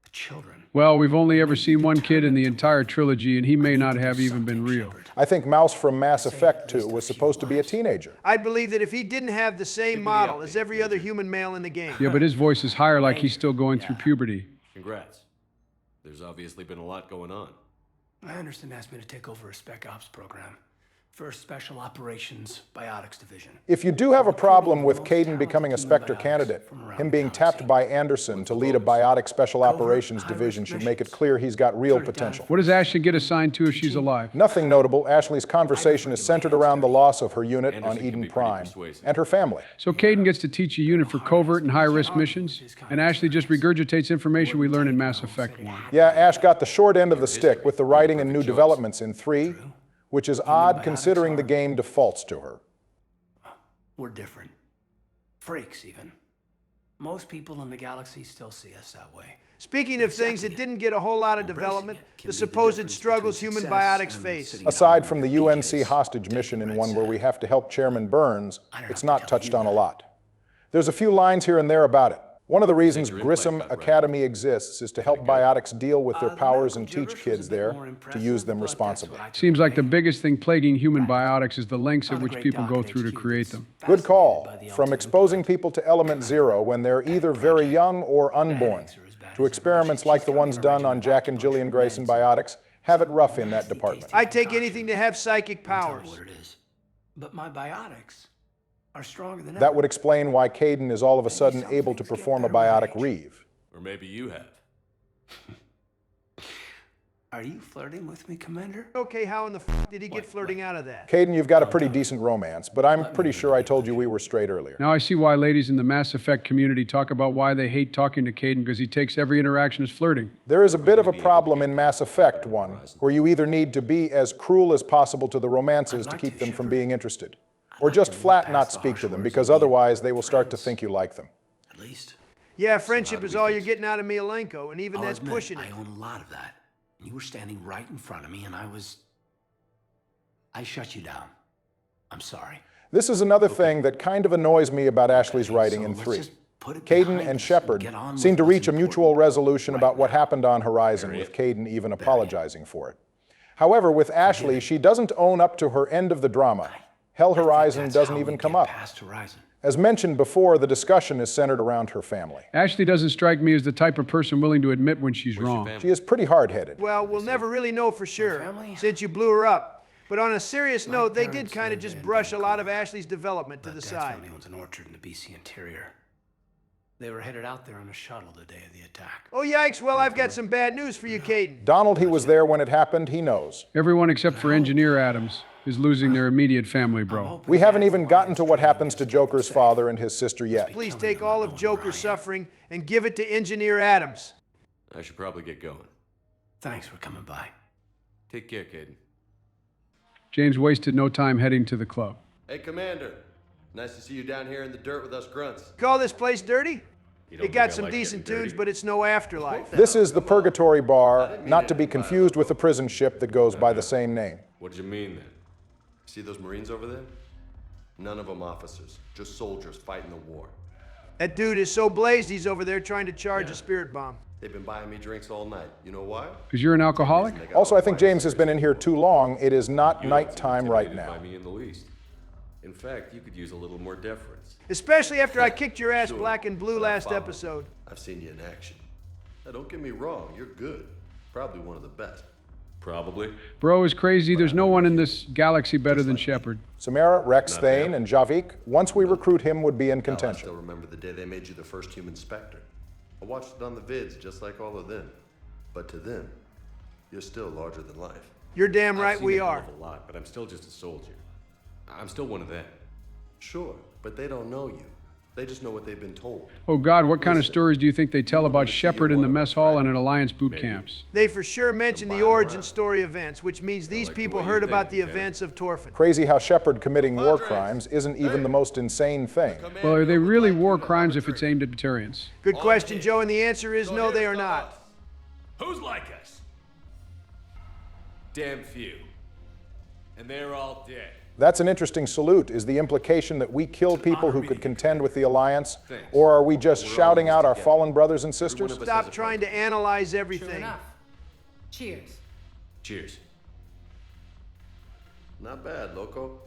the children. Well, we've only ever seen one kid in the entire trilogy, and he may not have even been real. I think Mouse from Mass Effect 2 was supposed to be a teenager. I'd believe that if he didn't have the same model as every other human male in the game. Yeah, but his voice is higher, like he's still going through puberty. Congrats. There's obviously been a lot going on. Anderson asked me to take over a Spec Ops program. First Special Operations Biotics Division. If you do have a problem with Caden becoming a Spectre candidate, him being tapped by Anderson to lead a Biotic Special Operations Division should make it clear he's got real potential. What does Ashley get assigned to if she's alive? Nothing notable. Ashley's conversation is centered around the loss of her unit on Eden Prime and her family. So Caden gets to teach a unit for covert and high-risk missions, and Ashley just regurgitates information we learn in Mass Effect 1. Yeah, Ash got the short end of the stick with the writing and new developments in 3. Which is odd considering the game defaults to her. We're different. Freaks, even. Most people in the galaxy still see us that way. Speaking of things that didn't get a whole lot of development, the supposed struggles human biotics face. Aside from the UNC hostage mission in one where we have to help Chairman Burns, it's not touched on a lot. There's a few lines here and there about it. One of the reasons Grissom Academy exists is to help biotics deal with their powers and teach kids there to use them responsibly. Seems like the biggest thing plaguing human biotics is the lengths at which people go through to create them. Good call. From exposing people to element zero when they're either very young or unborn, to experiments like the ones done on Jack and Jillian Grayson biotics, have it rough in that department. I'd take anything to have psychic powers. But my biotics are stronger than ever. That would explain why Caden is all of a sudden able to perform a biotic reeve. Or maybe you have. Are you flirting with me, Commander? Okay, how in the f did he get flirting out of that? Caden, you've got a pretty decent romance, but I'm pretty sure I told you we were straight earlier. Now I see why ladies in the Mass Effect community talk about why they hate talking to Caden because he takes every interaction as flirting. There is a bit of a problem in Mass Effect 1, where you either need to be as cruel as possible to the romances to keep them from being interested, or just flat not speak to them, because otherwise they will start to think you like them. At least. Yeah, friendship is all you're getting out of me, Alenko, and even that's pushing it. I own a lot of that. You were standing right in front of me, and I shut you down. I'm sorry. This is another thing that kind of annoys me about Ashley's writing in 3. Caden and Shepard seem to reach a mutual resolution about what happened on Horizon, with Caden even apologizing for it. However, with Ashley, she doesn't own up to her end of the drama. Hell Horizon doesn't even come up. As mentioned before, the discussion is centered around her family. Ashley doesn't strike me as the type of person willing to admit when she's wrong. She is pretty hard-headed. Well, we'll never really know for sure, since you blew her up. But on a serious note, they did kind of just brush a lot of Ashley's development to the side. Family owns an orchard in the BC interior. They were headed out there on a shuttle the day of the attack. Oh, yikes. Well, I've got some bad news for you, Caden. Donald, he was there when it happened, he knows. Everyone except for Engineer Adams is losing their immediate family bro. We haven't even gotten to what happens to Joker's father and his sister yet. Please take all of Joker's suffering and give it to Engineer Adams. I should probably get going. Thanks for coming by. Take care, Caden. James wasted no time heading to the club. Hey, Commander. Nice to see you down here in the dirt with us grunts. Call this place dirty? It got some decent tunes, but it's no afterlife. This is the Purgatory Bar, not to be confused with the prison ship that goes by the same name. What did you mean then? See those Marines over there? None of them officers, just soldiers fighting the war. That dude is so blazed he's over there trying to charge a spirit bomb. They've been buying me drinks all night. You know why? Because you're an alcoholic? Also, I think James has been in here too long. It is not nighttime right now. By me in the least. In fact, you could use a little more deference. Especially after I kicked your ass black and blue last episode. I've seen you in action. Now, don't get me wrong, you're good. Probably one of the best. Probably. Bro is crazy. There's no one in this galaxy better than Shepard. Samara, Rex Thane, and Javik, once we recruit him, would be in contention. I still remember the day they made you the first human Spectre. I watched it on the vids, just like all of them. But to them, you're still larger than life. You're damn right we are. I've seen a lot, but I'm still just a soldier. I'm still one of them. Sure, but they don't know you. They just know what they've been told. Oh God, what kind of stories do you think they tell about Shepard in the mess hall and in Alliance boot camps? They for sure mention the origin story events, which means these people heard about the events of Torfin. Crazy how Shepard committing war crimes isn't even the most insane thing. Well, are they really war crimes if it's aimed at Batarians? Good question, Joe, and the answer is no, they are not. Who's like us? Damn few. And they're all dead. That's an interesting salute. Is the implication that we killed people who could contend with the Alliance? Or are we just shouting out our fallen brothers and sisters? Stop trying to analyze everything. Sure enough. Cheers. Cheers. Not bad, Loco.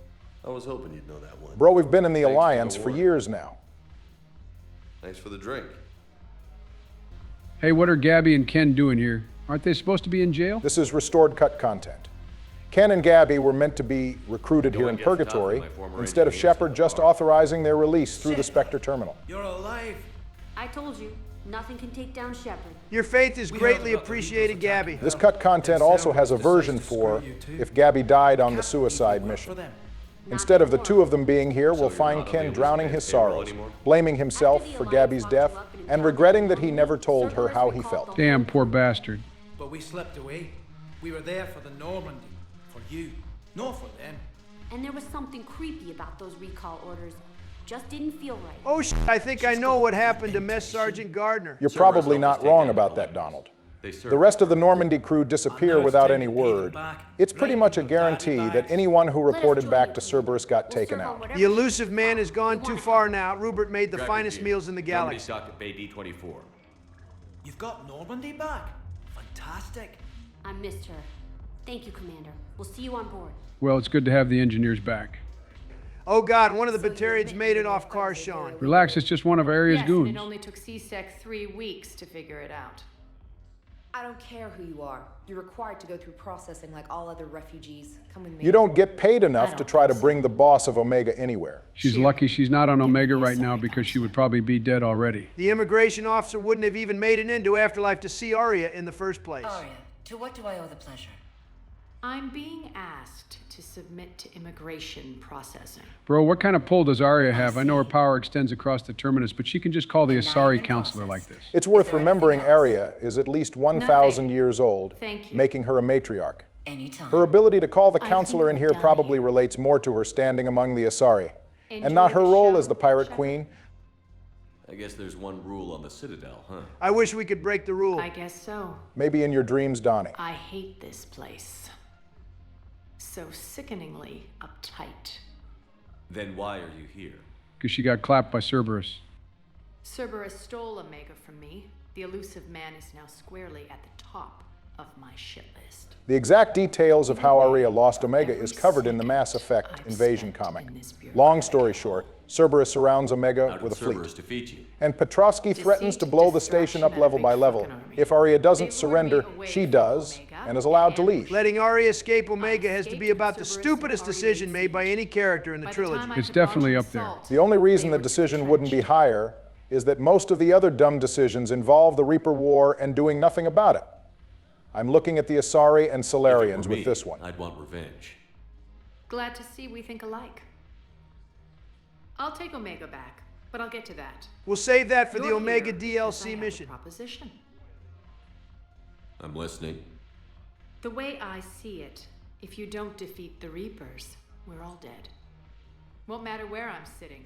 I was hoping you'd know that one. Bro, we've been in the Alliance for years now. Thanks for the drink. Hey, what are Gabby and Ken doing here? Aren't they supposed to be in jail? This is restored cut content. Ken and Gabby were meant to be recruited here in Purgatory, instead of Shepard just authorizing their release through the Spectre terminal. You're alive. I told you, nothing can take down Shepard. Your faith is greatly appreciated, Gabby. This cut content also has a version for if Gabby died on the suicide mission. Instead of the two of them being here, we'll find Ken drowning his sorrows, blaming himself for Gabby's death, and regretting that he never told her how he felt. Damn poor bastard. But we slept away. We were there for the Normandy. For you, not for them. And there was something creepy about those recall orders. Just didn't feel right. Oh, I think I know what happened to Mess Sergeant Gardner. You're probably not wrong about that, Donald. The rest of the Normandy crew disappear without any word. It's pretty much a guarantee that anyone who reported back to Cerberus got taken out. The elusive man has gone too far now. Rupert made the finest meals in the galaxy. Somebody stocked at Bay D-24. You've got Normandy back? Fantastic. I missed her. Thank you, Commander. We'll see you on board. Well, it's good to have the engineers back. Oh God, one of the Batarians made it off Karshawn. Relax, it's just one of Aria's goons. It only took C-Sec 3 weeks to figure it out. I don't care who you are. You're required to go through processing like all other refugees. Come with me. You don't get paid enough to try to bring the boss of Omega anywhere. She's lucky she's not on Omega right now because she would probably be dead already. The immigration officer wouldn't have even made it into Afterlife to see Aria in the first place. Aria, to what do I owe the pleasure? I'm being asked to submit to immigration processing. Bro, what kind of pull does Aria have? I know her power extends across the terminus, but she can just call the Asari counselor like this. It's worth remembering Aria is at least 1,000 years old, making her a matriarch. Anytime. Her ability to call the counselor in here probably relates more to her standing among the Asari, and not her role as the pirate queen. I guess there's one rule on the Citadel, huh? I wish we could break the rule. I guess so. Maybe in your dreams, Donnie. I hate this place. So sickeningly uptight. Then why are you here? Because she got clapped by Cerberus. Cerberus stole Omega from me. The elusive man is now squarely at the top of my shit list. The exact details of how Aria lost Omega is covered in the Mass Effect Invasion comic. Long story short, Cerberus surrounds Omega with a fleet. And Quattrocchi threatens to blow the station up level by level. If Aria doesn't surrender, she does, and is allowed to leave. Letting Aria escape Omega has to be about the stupidest decision made by any character in the trilogy. It's definitely up there. The only reason the decision wouldn't be higher is that most of the other dumb decisions involve the Reaper War and doing nothing about it. I'm looking at the Asari and Solarians with this one. I'd want revenge. Glad to see we think alike. I'll take Omega back, but I'll get to that. We'll save that for the You're Omega here DLC mission. Proposition. I'm listening. The way I see it, if you don't defeat the Reapers, we're all dead. Won't matter where I'm sitting.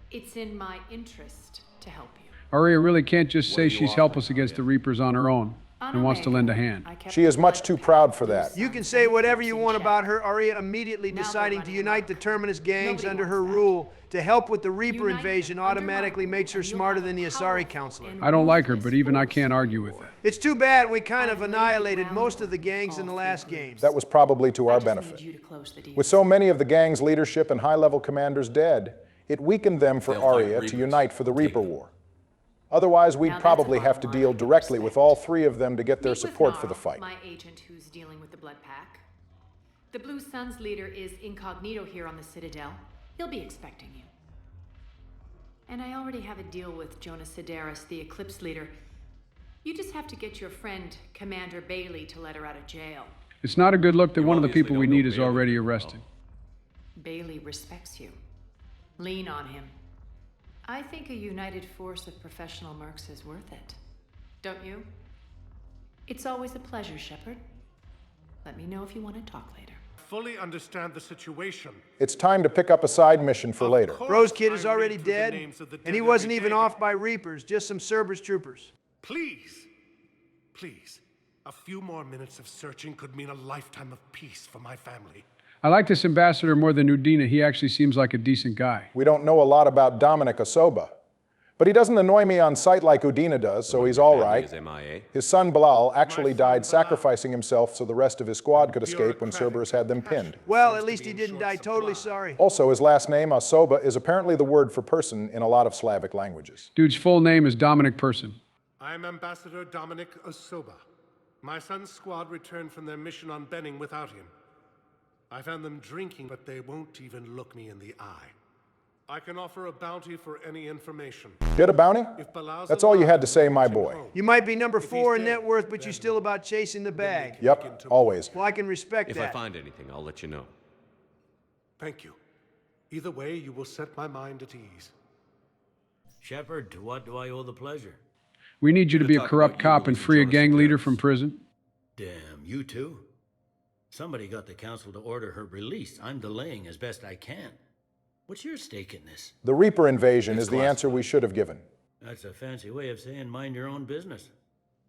It's in my interest to help you. Aria really can't just say she's helpless against the Reapers on her own and wants to lend a hand. She is much too proud for that. You can say whatever you want about her, Aria immediately deciding to unite the Terminus gangs under her rule to help with the Reaper invasion automatically makes her smarter than the Asari counselor. I don't like her, but even I can't argue with that. It's too bad we kind of annihilated most of the gangs in the last games. That was probably to our benefit. With so many of the gang's leadership and high-level commanders dead, it weakened them for Aria to unite for the Reaper War. Otherwise, we'd probably have to deal directly with all three of them to get their support for the fight. My agent who's dealing with the Blood Pack. The Blue Sun's leader is incognito here on the Citadel. He'll be expecting you. And I already have a deal with Jonas Sidaris, the Eclipse leader. You just have to get your friend, Commander Bailey, to let her out of jail. It's not a good look that one of the people we need is already arrested. Bailey respects you. Lean on him. I think a united force of professional mercs is worth it. Don't you? It's always a pleasure, Shepard. Let me know if you want to talk later. Fully understand the situation. It's time to pick up a side mission for later. Rose Kid is already dead, and he wasn't even off by Reapers, just some Cerberus troopers. Please, please, a few more minutes of searching could mean a lifetime of peace for my family. I like this ambassador more than Udina. He actually seems like a decent guy. We don't know a lot about Dominic Osoba, but he doesn't annoy me on sight like Udina does, so he's all right. His son Bilal actually died sacrificing himself so the rest of his squad could escape when Cerberus had them pinned. Well, at least he didn't die totally sorry. Also, his last name, Osoba, is apparently the word for person in a lot of Slavic languages. Dude's full name is Dominic Person. I'm Ambassador Dominic Osoba. My son's squad returned from their mission on Benning without him. I found them drinking, but they won't even look me in the eye. I can offer a bounty for any information. Get a bounty? That's all you had to say, my boy. You might be number 4 in net worth, but you're still about chasing the bag. Yep, always. Well, I can respect that. If I find anything, I'll let you know. Thank you. Either way, you will set my mind at ease. Shepard, to what do I owe the pleasure? We need you to be a corrupt cop and free a gang leader from prison. Damn, you too? Somebody got the council to order her release. I'm delaying as best I can. What's your stake in this? The Reaper invasion is the answer we should have given. That's a fancy way of saying mind your own business.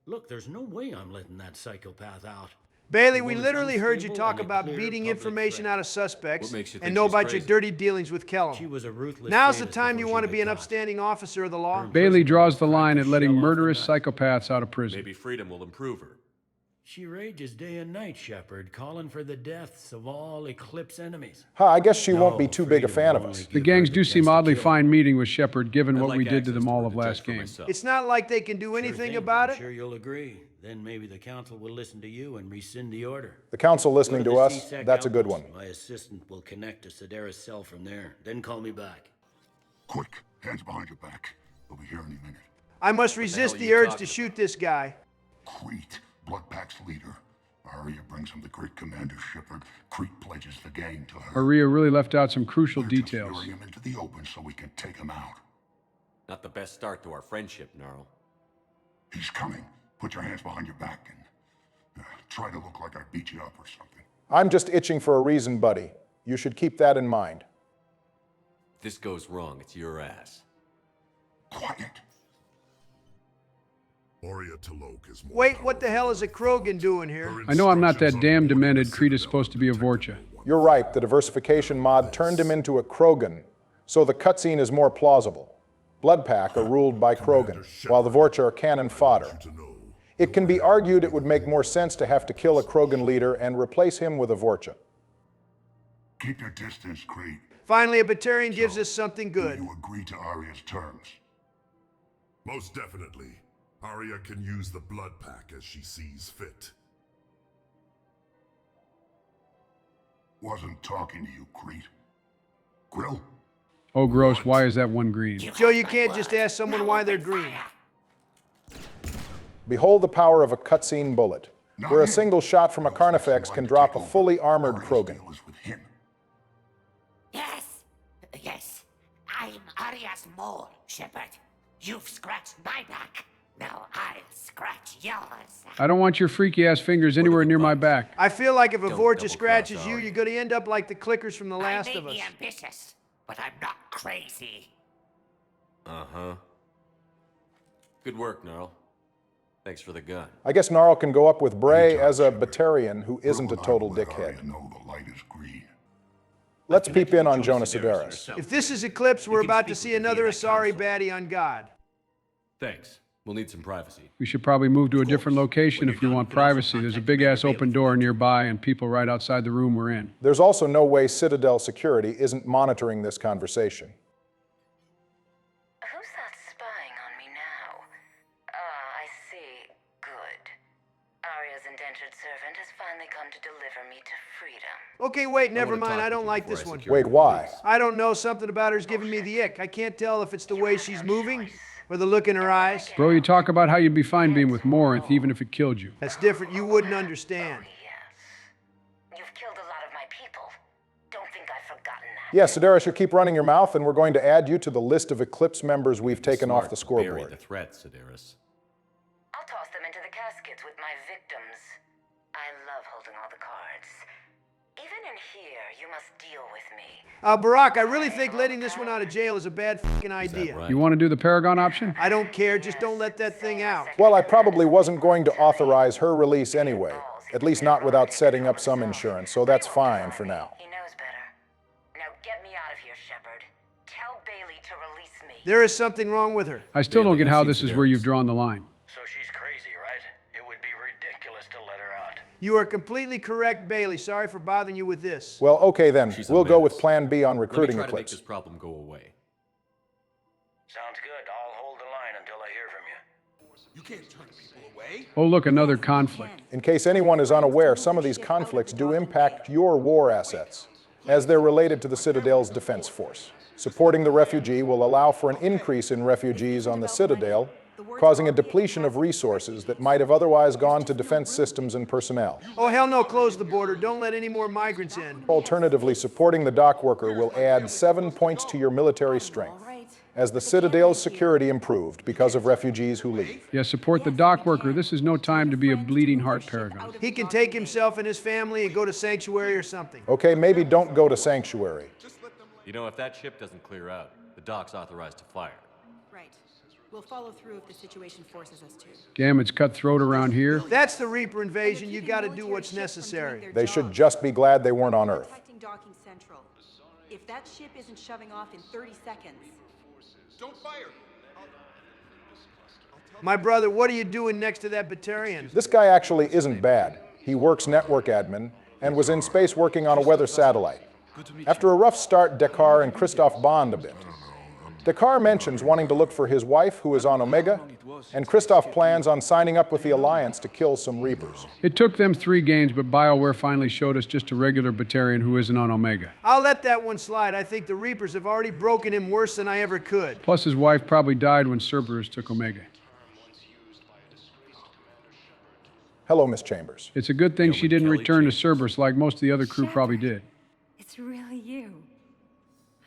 Look, there's no way I'm letting that psychopath out. Bailey, we literally heard you talk about beating information out of suspects and know about your dirty dealings with Kellum. She was a ruthless Now's the sadist time you before want to she be got an caught. upstanding officer of the law. Bailey draws the line at letting murderous psychopaths out of prison. Maybe freedom will improve her. She rages day and night, Shepard, calling for the deaths of all Eclipse enemies. I guess she won't be too big a fan of us. The gangs do seem oddly fine meeting with Shepard, given what we did to them all of last game. It's not like they can do anything about I'm it. sure you'll agree. Then maybe the council will listen to you and rescind the order. The council listening Go to the us, CSEC that's a good one. outpost. My assistant will connect to Sedaris' cell from there. Then call me back. Quick, hands behind your back. We'll be here any minute. I must resist the urge to shoot this guy. Queit, Bloodpack's leader. Arya brings him the great commander Shepard. Crete pledges the gang to her. Arya really left out some crucial We're just details. luring him into the open so we can take him out. Not the best start to our friendship, Gnarl. He's coming. Put your hands behind your back and try to look like I beat you up or something. I'm just itching for a reason, buddy. You should keep that in mind. If this goes wrong, it's your ass. Quiet. Wait, what the hell is a Krogan doing here? I know I'm not that damn demented. Crete is supposed to be a Vorcha. You're right, the diversification mod turned him into a Krogan, so the cutscene is more plausible. Bloodpack are ruled by Krogan, while the Vorcha are cannon fodder. It can be argued it would make more sense to have to kill a Krogan leader and replace him with a Vorcha. Keep your distance, Crete. Finally, a Batarian gives us something good. You agree to Arya's terms. Most definitely. Arya can use the blood pack as she sees fit. Wasn't talking to you, Crete. Grill? Oh, gross. Why is that one green? Joe, you can't just ask someone why they're green. Behold the power of a cutscene bullet, where a single shot from a Carnifex can drop a fully armored Krogan. Yes. I'm Arya's mole, Shepard. You've scratched my back. Now I'll scratch yours. I don't want your freaky-ass fingers anywhere near my back. I feel like if a Vorcha scratches you, you're going to end up like the clickers from The Last of I may Us. be ambitious, but I'm not crazy. Uh-huh. Good work, Gnarl. Thanks for the gun. I guess Gnarl can go up with Bray as a Batarian who isn't a total dickhead. Let's peep in on Jonah Sedaris. If this is Eclipse, we're about to see another Asari baddie on God. Thanks. We'll need some privacy. We should probably move to a different location if you want privacy. There's a big-ass open door nearby and people right outside the room we're in. There's also no way Citadel security isn't monitoring this conversation. Who's that spying on me now? I see. Good. Arya's indentured servant has finally come to deliver me to freedom. Okay, wait, never mind. I don't like this one. Wait, why? I don't know. Something about her's giving me the ick. I can't tell if it's the way she's moving or the look in her eyes. Bro, you talk about how you'd be fine being with Morinth even if it killed you. That's different. You wouldn't understand. You've killed a lot of my people. Don't think I've forgotten that. Yeah, Sedaris, you keep running your mouth, and we're going to add you to the list of Eclipse members we've taken off the Bury scoreboard. the threat, Sedaris. I'll toss them into the caskets with my victims. I love holding all the cards. Even in here, you must deal with me. Barack, I really think letting this one out of jail is a bad fucking idea. You want to do the Paragon option? I don't care. Just don't let that thing out. Well, I probably wasn't going to authorize her release anyway, at least not without setting up some insurance, so that's fine for now. He knows better. Now get me out of here, Shepard. Tell Bailey to release me. There is something wrong with her. I still don't get how this is where you've drawn the line. So she's crazy, right? It would be ridiculous to let her out. You are completely correct, Bailey. Sorry for bothering you with this. Well, okay then. She's a We'll go menace. with Plan B on Let me recruiting try to make Eclipse. this problem go away. Sounds good. I'll hold the line until I hear from you. You can't turn people away. Oh, look, another conflict. In case anyone is unaware, some of these conflicts do impact your war assets, as they're related to the Citadel's defense force. Supporting the refugee will allow for an increase in refugees on the Citadel, causing a depletion of resources that might have otherwise gone to defense systems and personnel. Oh, hell no. Close the border. Don't let any more migrants in. Alternatively, supporting the dock worker will add 7 points to your military strength, as the Citadel's security improved because of refugees who leave. Yeah, support the dock worker. This is no time to be a bleeding heart paragon. He can take himself and his family and go to Sanctuary or something. Okay, maybe don't go to Sanctuary. You know, if that ship doesn't clear out, the dock's authorized to fire. Right. We'll follow through if the situation forces us to. Damn, it's cutthroat around here. That's the Reaper invasion. You gotta do what's necessary. They should just be glad they weren't on Earth. Protecting docking central. If that ship isn't shoving off in 30 seconds. Don't fire! My brother, what are you doing next to that Batarian? This guy actually isn't bad. He works network admin and was in space working on a weather satellite. After a rough start, Dekar and Christoph bond a bit. Dekar mentions wanting to look for his wife, who is on Omega, and Christoph plans on signing up with the Alliance to kill some Reapers. It took them 3 games, but BioWare finally showed us just a regular Batarian who isn't on Omega. I'll let that one slide. I think the Reapers have already broken him worse than I ever could. Plus his wife probably died when Cerberus took Omega. Hello, Miss Chambers. It's a good thing she didn't return to Cerberus like most of the other crew probably did. It's really you.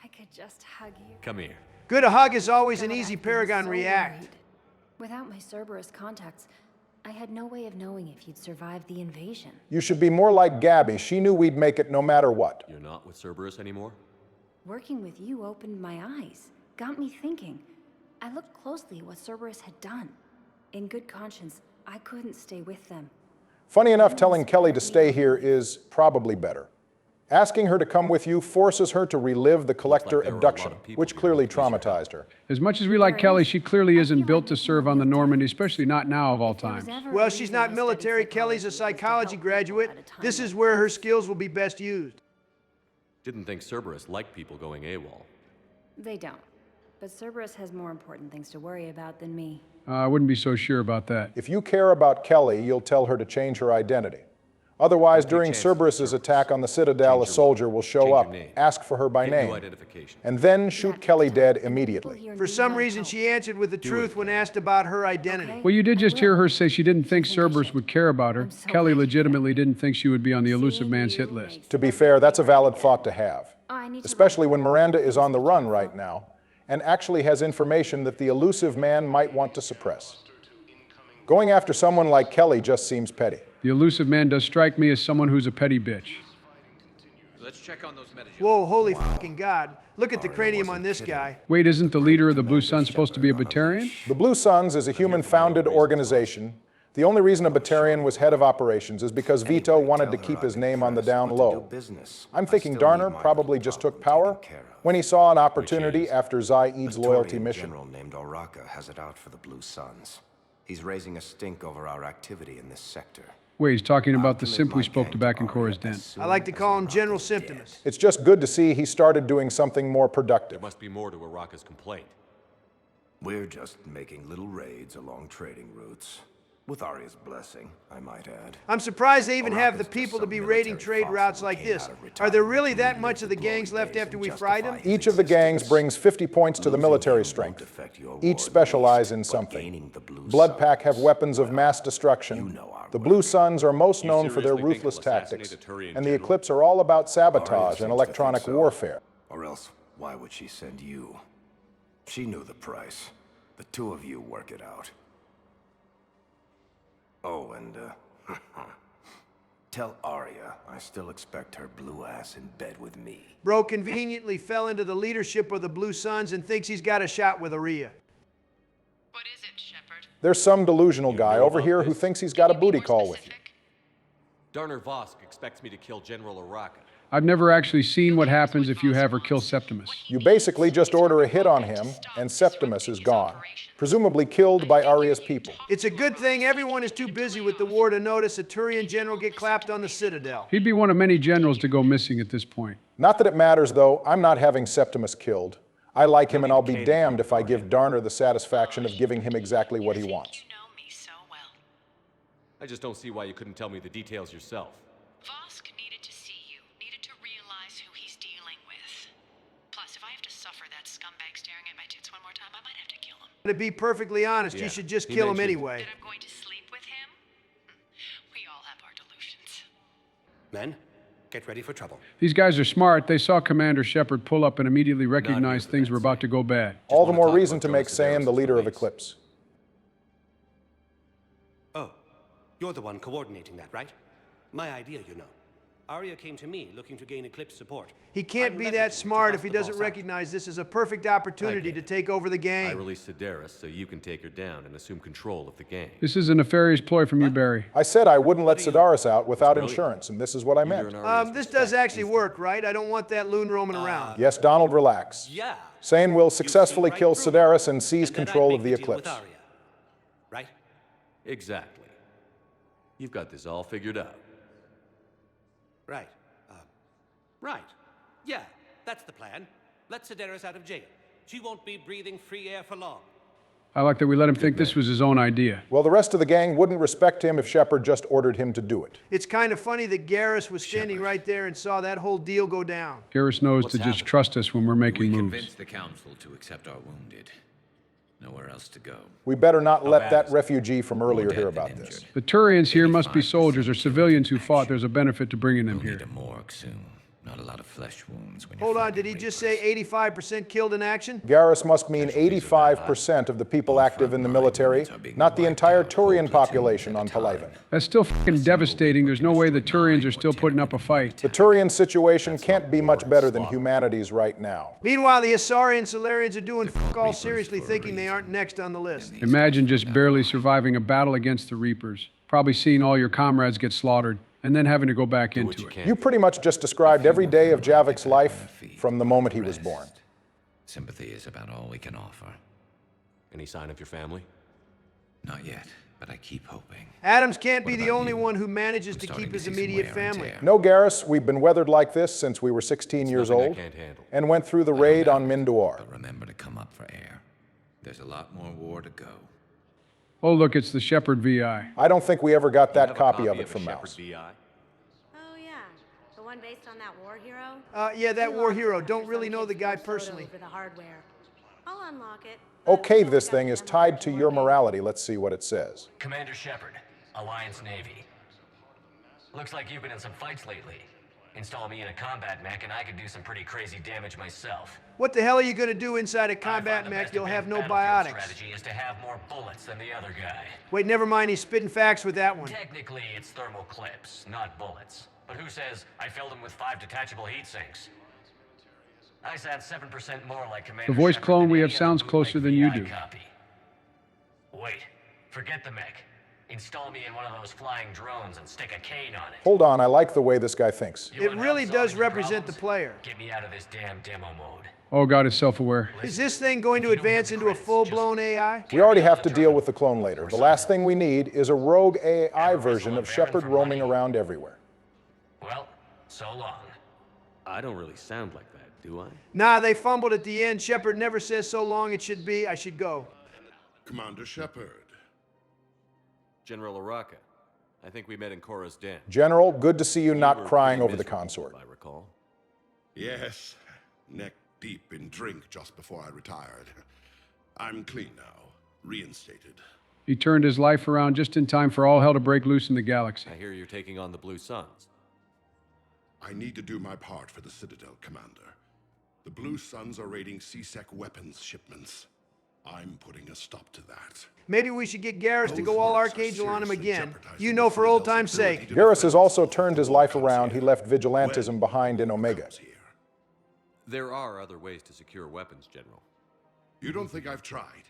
I could just hug you. Come here. Good, a hug is always an easy Paragon react. Without my Cerberus contacts, I had no way of knowing if you'd survived the invasion. You should be more like Gabby. She knew we'd make it no matter what. You're not with Cerberus anymore? Working with you opened my eyes, got me thinking. I looked closely at what Cerberus had done. In good conscience, I couldn't stay with them. Funny enough, telling Kelly to stay here is probably better. Asking her to come with you forces her to relive the Collector abduction, which clearly traumatized her. As much as we like Kelly, she clearly isn't built to serve on the Normandy, especially not now of all times. Well, she's not military. Kelly's a psychology graduate. This is where her skills will be best used. Didn't think Cerberus liked people going AWOL. They don't. But Cerberus has more important things to worry about than me. I wouldn't be so sure about that. If you care about Kelly, you'll tell her to change her identity. Otherwise, during Cerberus's attack on the Citadel, a soldier will show up, ask for her by name, and then shoot Kelly dead immediately. For some reason, she answered with the truth when asked about her identity. Well, you did just hear her say she didn't think Cerberus would care about her. Kelly legitimately didn't think she would be on the Elusive Man's hit list. To be fair, that's a valid thought to have, especially when Miranda is on the run right now and actually has information that the Elusive Man might want to suppress. Going after someone like Kelly just seems petty. The Elusive Man does strike me as someone who's a petty bitch. Let's check on those messages. Whoa, holy fucking God. Look at the cranium on this guy. Wait, isn't the leader of the Blue Suns supposed to be a Batarian? The Blue Suns is a human-founded organization. The only reason a Batarian was head of operations is because Vito wanted to keep his name on the down low. I'm thinking Darner probably just took power when he saw an opportunity after Zaid's loyalty mission. A general named Arteaga has it out for the Blue Suns. He's raising a stink over our activity in this sector. Wait, he's talking about the simp we spoke to back in Cora's den. I like to call him General Symptomus. It's just good to see he started doing something more productive. There must be more to Araka's complaint. We're just making little raids along trading routes. With Arya's blessing, I might add. I'm surprised they even have the people to be raiding trade routes like this. Are there really that much of the gangs left after we fried them? Each of the gangs brings 50 points to the military strength. Each specialize in something. Blood Pack have weapons of mass destruction. The Blue Suns are most known for their ruthless tactics. And the Eclipse are all about sabotage and electronic warfare. Or else, why would she send you? She knew the price. The two of you work it out. Oh, and, tell Arya I still expect her blue ass in bed with me. Bro conveniently fell into the leadership of the Blue Suns and thinks he's got a shot with Arya. What is it, Shepard? There's some delusional guy over here who thinks he's got a booty call with you. Darner Vosk expects me to kill General Araka. I've never actually seen what happens if you have her kill Septimus. You basically just order a hit on him, and Septimus is gone, presumably killed by Arya's people. It's a good thing everyone is too busy with the war to notice a Turian general get clapped on the Citadel. He'd be one of many generals to go missing at this point. Not that it matters, though. I'm not having Septimus killed. I like him, and I'll be damned if I give Darner the satisfaction of giving him exactly what he wants. I just don't see why you couldn't tell me the details yourself. Vosk needed to see you, needed to realize who he's dealing with. Plus, if I have to suffer that scumbag staring at my tits one more time, I might have to kill him. To be perfectly honest, you should just kill him anyway. That I'm going to sleep with him? We all have our delusions. Men, get ready for trouble. These guys are smart. They saw Commander Shepard pull up and immediately recognized things were about to go bad. All the more reason to make Sam the leader of Eclipse. Oh, you're the one coordinating that, right? My idea, you know. Arya came to me looking to gain Eclipse support. He can't be that smart if he doesn't recognize this as a perfect opportunity to take over the I game. released Sedaris so you can take her down and assume control of the gang. This is a nefarious ploy from you, Barry. I said I wouldn't let Sedaris out without insurance, and this is what I meant. This does actually work, right? I don't want that loon roaming around. Yes, Donald, relax. Yeah. Sane will successfully kill Sedaris and seize control of the Eclipse. Right? Exactly. You've got this all figured out. Right. Right. Yeah, that's the plan. Let Sedaris out of jail. She won't be breathing free air for long. I like that we let him think this was his own idea. Well, the rest of the gang wouldn't respect him if Shepard just ordered him to do it. It's kind of funny that Garrus was standing right there and saw that whole deal go down. Garrus knows to just trust us when we're making moves. Convince the council to accept our wounded. Nowhere else to go. We better not let that refugee from earlier hear about this. The Turians here must be soldiers or civilians who fought. There's a benefit to bringing them here. Need a morgue soon. Not a lot of flesh wounds. Hold on, did he just say 85% killed in action? Garrus must mean 85% of the people active in the military, not the entire Turian population on Palaven. That's still fucking devastating. There's no way the Turians are still putting up a fight. The Turian situation can't be much better than humanity's right now. Meanwhile, the Asari and Solarians are doing fuck all seriously, thinking they aren't next on the list. Imagine just barely surviving a battle against the Reapers. Probably seeing all your comrades get slaughtered, and then having to go back into it. You pretty much just described every day of Javik's life from the moment he was born. Sympathy is about all we can offer. Any sign of your family? Not yet, but I keep hoping. Adams can't be the only one who manages to keep his immediate family. No, Garrus, we've been weathered like this since we were 16 years old and went through the raid on Mindoar. But remember to come up for air. There's a lot more war to go. Oh, look, it's the Shepard VI. I don't think we ever got that copy of it from Mouse. Oh, yeah. The one based on that war hero? Yeah, that war hero. Don't really know the guy personally. For the hardware. I'll unlock it. Okay, this thing is tied to your morality. Let's see what it says. Commander Shepard, Alliance Navy. Looks like you've been in some fights lately. Install me in a combat mech and I could do some pretty crazy damage myself. What the hell are you going to do inside a combat mech? You'll have no biotics. Strategy is to have more bullets than the other guy. Wait, never mind. He's spitting facts with that one. Technically, it's thermal clips, not bullets. But who says I filled them with 5 detachable heat sinks? I sound 7% more like Commander The voice Shepard clone than we any have other sounds bootleg closer than you VI do. copy. Wait, forget the mech. Install me in one of those flying drones and stick a cane on it. Hold on, I like the way this guy thinks. It really does represent the player. Get me out of this damn demo mode. Oh, God is self-aware. Is this thing going to advance into a full-blown AI? We already have to deal with the clone later. The last thing we need is a rogue AI version of Shepard roaming around everywhere. Well, so long. I don't really sound like that, do I? Nah, they fumbled at the end. Shepard never says so long it should be. I should go. Commander Shepard. General Araka. I think we met in Korra's den. General, good to see you not crying over the consort. I recall. Yes, neck deep in drink just before I retired. I'm clean now, reinstated. He turned his life around just in time for all hell to break loose in the galaxy. I hear you're taking on the Blue Suns. I need to do my part for the Citadel, Commander. The Blue Suns are raiding CSEC weapons shipments. I'm putting a stop to that. Maybe we should get Garrus to go all Archangel on him again. You know, for old time's sake. Garrus has also turned his life around. He left vigilantism behind in Omega. There are other ways to secure weapons, General. You don't think I've tried?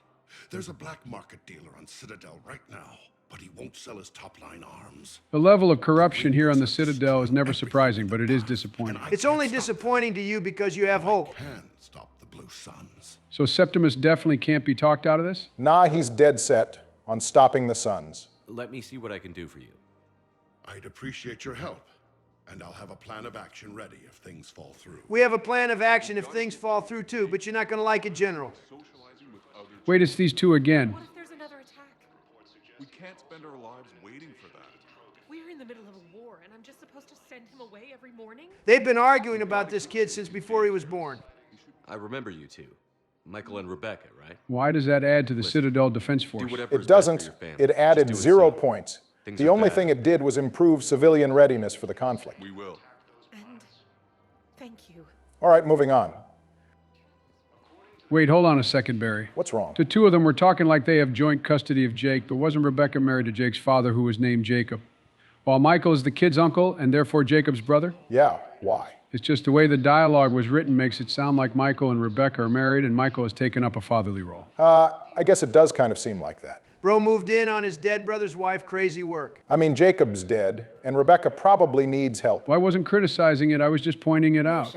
There's a black market dealer on Citadel right now, but he won't sell his top-line arms. The level of corruption here on the Citadel is never surprising, but it is disappointing. It's only disappointing to you because you have hope. Can stop the Blue Suns. So Septimus definitely can't be talked out of this? Nah, he's dead set on stopping the Suns. Let me see what I can do for you. I'd appreciate your help, and I'll have a plan of action ready if things fall through. We have a plan of action if things fall through too, but you're not going to like it, General. Wait, it's these two again. What if there's another attack? We can't spend our lives waiting for that. We're in the middle of a war, and I'm just supposed to send him away every morning? They've been arguing about this kid since before he was born. I remember you two. Michael and Rebecca, right? Why does that add to the Citadel Defense Force? It doesn't. It added 0 points. The only thing it did was improve civilian readiness for the conflict. We will. And thank you. All right, moving on. Wait, hold on a second, Barry. What's wrong? The two of them were talking like they have joint custody of Jake, but wasn't Rebecca married to Jake's father, who was named Jacob? While Michael is the kid's uncle and therefore Jacob's brother? Yeah, why? It's just the way the dialogue was written makes it sound like Michael and Rebecca are married and Michael has taken up a fatherly role. I guess it does kind of seem like that. Bro moved in on his dead brother's wife, crazy work. I mean, Jacob's dead, and Rebecca probably needs help. Well, I wasn't criticizing it, I was just pointing it out.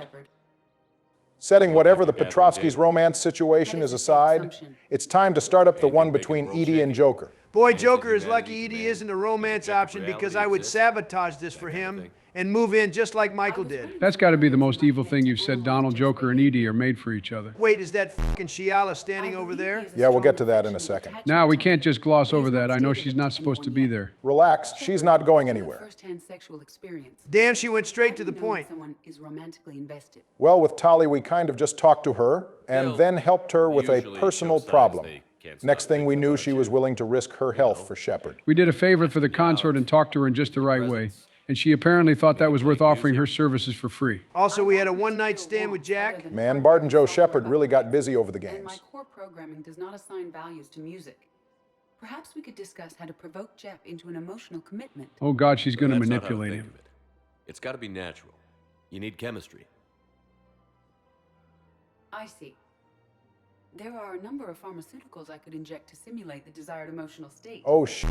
Setting whatever the Petrovskis' romance situation is aside, it's time to start up the one between Edie and Joker. Boy, Joker is lucky Edie isn't a romance option because I would sabotage this for him and move in just like Michael did. That's got to be the most evil thing you've said. Donald, Joker, and Edie are made for each other. Wait, is that fucking Shiala standing over there? Yeah, we'll get to that in a second. Now, we can't just gloss over that. I know she's not supposed to be there. Relax, she's not going anywhere. First-hand sexual experience. Damn, she went straight to the point. Someone is romantically invested. Well, with Tali, we kind of just talked to her and then helped her with a personal problem. Next thing we knew, she was willing to risk her health for Shepard. We did a favor for the consort and talked to her in just the right way. And she apparently thought that was worth offering her services for free. Also, we had a one-night stand with Jack. Man, Bart and Joe Shepard really got busy over the And my games. core programming does not assign values to music. Perhaps we could discuss how to provoke Jep into an emotional commitment. Oh God, she's going to That's not how manipulate think him. of it. It's got to be natural. You need chemistry. I see. There are a number of pharmaceuticals I could inject to simulate the desired emotional state. Oh, shit.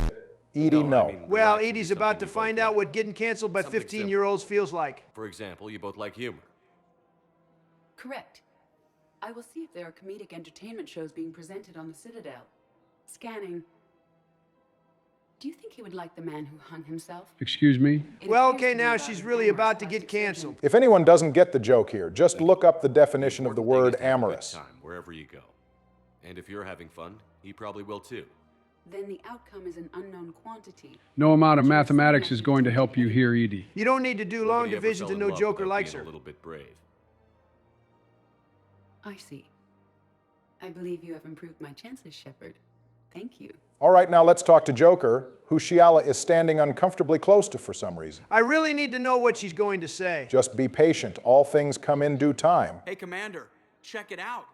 Edie, no. Well, Edie's about to find out what getting canceled by 15-year-olds feels like. For example, you both like humor. Correct. I will see if there are comedic entertainment shows being presented on the Citadel. Scanning. Do you think he would like the man who hung himself? Excuse me? Well, okay, now she's really about to get canceled. If anyone doesn't get the joke here, just look up the definition of the word amorous. Time wherever you go. And if you're having fun, he probably will too. Then the outcome is an unknown quantity. No amount of mathematics is going to help you here, Edie. You don't need to do long division to know Joker likes her. A little bit brave. I see. I believe you have improved my chances, Shepard. Thank you. All right, now let's talk to Joker, who Shiala is standing uncomfortably close to for some reason. I really need to know what she's going to say. Just be patient. All things come in due time. Hey, Commander, check it out.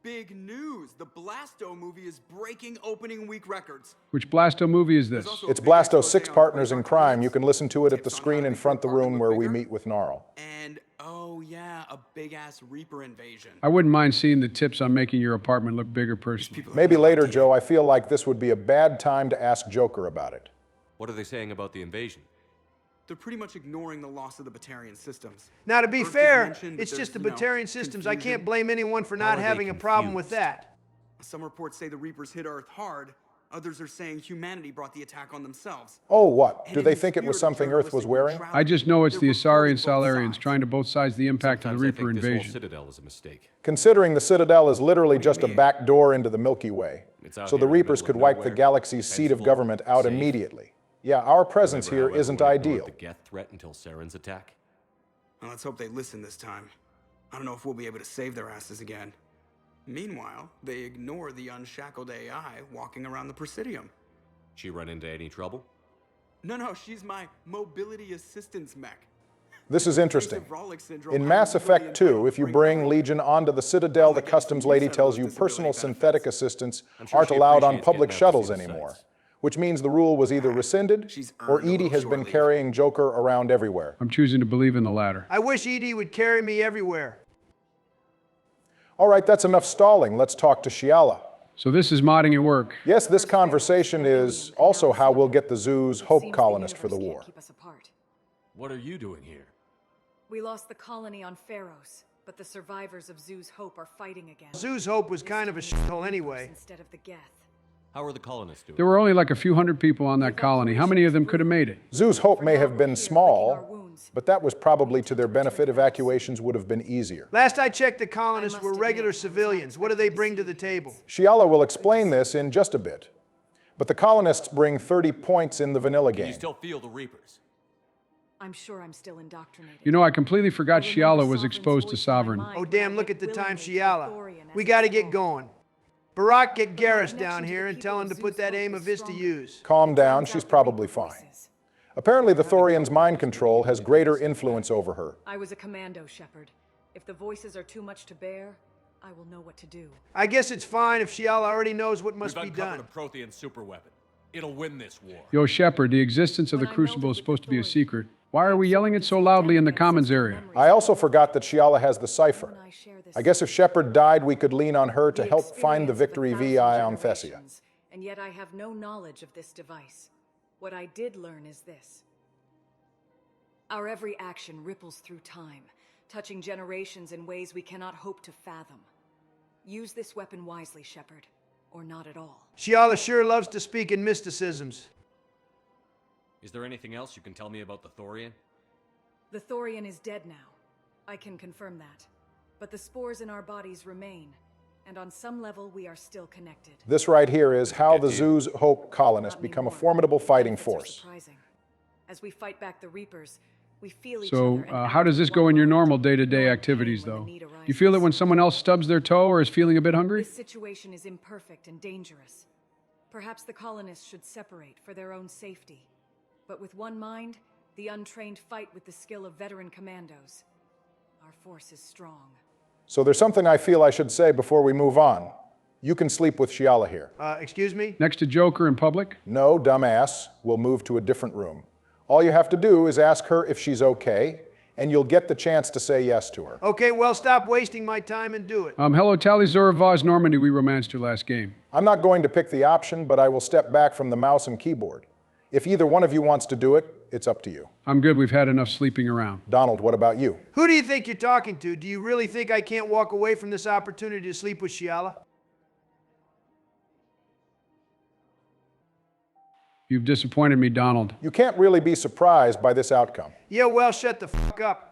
Big news. The Blasto movie is breaking opening week records. Which Blasto movie is this? It's Blasto's Six Partners in Crime. You can listen to it at the screen in front of the room where we meet with Gnarl. And, oh yeah, a big-ass Reaper invasion. I wouldn't mind seeing the tips on making your apartment look bigger personally. Maybe later, Joe. I feel like this would be a bad time to ask Joker about it. What are they saying about the invasion? They're pretty much ignoring the loss of the Batarian systems. Now, to be Earth is fair, mentioned, it's but just the there's, Batarian systems. I confusion. can't blame anyone for not are they having a problem with confused? that. Some reports say the Reapers hit Earth hard. Others are saying humanity brought the attack on themselves. Oh, what? And Do in they the think it was spirit of something Earth was journalistic wearing? neutrality, I just know it's the they're Asari and reporting both Salarians sides. trying to both sides the impact Sometimes of I the Reaper think this whole invasion. Citadel is a mistake. Considering the Citadel is literally just a back door into the Milky Way, It's out so the here in the Reapers middle could of wipe the nowhere, galaxy's seat of defensible, government out safe. immediately. Yeah, our presence Remember here how isn't everyone ignored ideal. the Geth threat until Saren's attack? Well, let's hope they listen this time. I don't know if we'll be able to save their asses again. Meanwhile, they ignore the unshackled AI walking around the Presidium. She run into any trouble? No, she's my mobility assistance mech. This is interesting. Frolic syndrome, In I'm Mass really Effect 2, entitled if to you bring bring home. Legion onto the Citadel, the customs lady tells you personal synthetic assistants aren't allowed on public shuttles anymore, which means the rule was either rescinded or Edie has been carrying Joker around everywhere. I'm choosing to believe in the latter. I wish Edie would carry me everywhere. All right, that's enough stalling. Let's talk to Shiala. So this is modding at work. Yes, this conversation is also how we'll get the Zoo's Hope colonist for the war. Keep us apart. What are you doing here? We lost the colony on Pharos, but the survivors of Zoo's Hope are fighting again. Zoo's Hope was kind of a shithole anyway. Instead of the Geth. How are the colonists doing? There were only like a few hundred people on that colony. How many of them could have made it? Zoo's Hope may have been small, but that was probably to their benefit. Evacuations would have been easier. Last I checked, the colonists were regular civilians. What do they bring to the table? Shiala will explain this in just a bit. But the colonists bring 30 points in the vanilla Can you game. still feel the Reapers? I'm sure I'm still indoctrinated. You know, I completely forgot Shiala was exposed to Sovereign. Oh, damn, look at the time, Shiala. We gotta get going. Barack, get Garrus down here and tell him to put that aim of his to use. Calm down, she's probably fine. Apparently the Thorian's mind control has greater influence over her. I was a commando, Shepard. If the voices are too much to bear, I will know what to do. I guess it's fine if Shiala already knows what must be We've done. uncovered a Prothean superweapon. It'll win this war. Yo, Shepard, the existence of the Crucible is supposed to be a secret. Why are we yelling it so loudly in the commons area? I also forgot that Shiala has the cipher. I guess if Shepard died, we could lean on her to help find the Victory VI on Thessia. And yet I have no knowledge of this device. What I did learn is this. Our every action ripples through time, touching generations in ways we cannot hope to fathom. Use this weapon wisely, Shepard, or not at all. Shiala sure loves to speak in mysticisms. Is there anything else you can tell me about the Thorian? The Thorian is dead now. I can confirm that. But the spores in our bodies remain, and on some level we are still connected. This right here is how the Zoo's Hope colonists become a formidable fighting force. Surprising. As we fight back the Reapers, we feel each So, other and how does this go in your normal day-to-day activities, though? You feel it when someone else stubs their toe or is feeling a bit hungry? This situation is imperfect and dangerous. Perhaps the colonists should separate for their own safety. But with one mind, the untrained fight with the skill of veteran commandos. Our force is strong. So there's something I feel I should say before we move on. You can sleep with Shiala here. Excuse me? Next to Joker in public? No, dumbass. We'll move to a different room. All you have to do is ask her if she's okay, and you'll get the chance to say yes to her. Okay, well, stop wasting my time and do it. Hello, Tally Zoravaz Normandy. We romanced her last game. I'm not going to pick the option, but I will step back from the mouse and keyboard. If either one of you wants to do it, it's up to you. I'm good. We've had enough sleeping around. Donald, what about you? Who do you think you're talking to? Do you really think I can't walk away from this opportunity to sleep with Shiala? You've disappointed me, Donald. You can't really be surprised by this outcome. Yeah, well, shut the fuck up.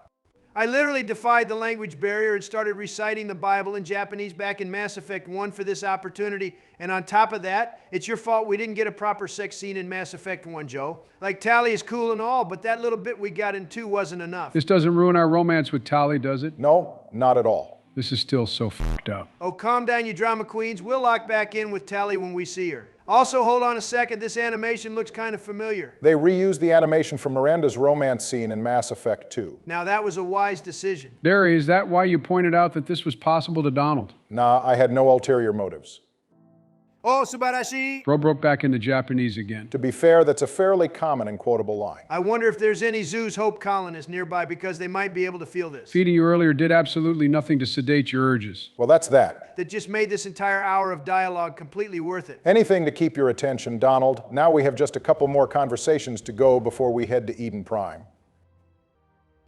I literally defied the language barrier and started reciting the Bible in Japanese back in Mass Effect 1 for this opportunity. And on top of that, it's your fault we didn't get a proper sex scene in Mass Effect 1, Joe. Like, Tally is cool and all, but that little bit we got in 2 wasn't enough. This doesn't ruin our romance with Tally, does it? No, not at all. This is still so fucked up. Oh, calm down, you drama queens. We'll lock back in with Tally when we see her. Also, hold on a second. This animation looks kind of familiar. They reused the animation from Miranda's romance scene in Mass Effect 2. Now, that was a wise decision. Derry, is that why you pointed out that this was possible to Donald? Nah, I had no ulterior motives. Oh, Subarashi! Bro broke back into Japanese again. To be fair, that's a fairly common and quotable line. I wonder if there's any Zoo's Hope colonists nearby because they might be able to feel this. Feeding you earlier did absolutely nothing to sedate your urges. Well, that's that. That just made this entire hour of dialogue completely worth it. Anything to keep your attention, Donald. Now we have just a couple more conversations to go before we head to Eden Prime.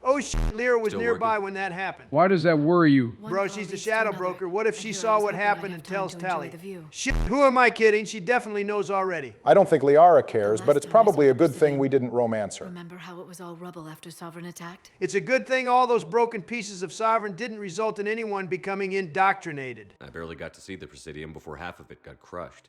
Oh shit, Lyra was nearby when that happened. Why does that worry you? Bro, she's the shadow broker. What if she saw what happened and tells Tally? Shit, who am I kidding? She definitely knows already. I don't think Liara cares, but it's probably a good thing we didn't romance her. Remember how it was all rubble after Sovereign attacked? It's a good thing all those broken pieces of Sovereign didn't result in anyone becoming indoctrinated. I barely got to see the Presidium before half of it got crushed.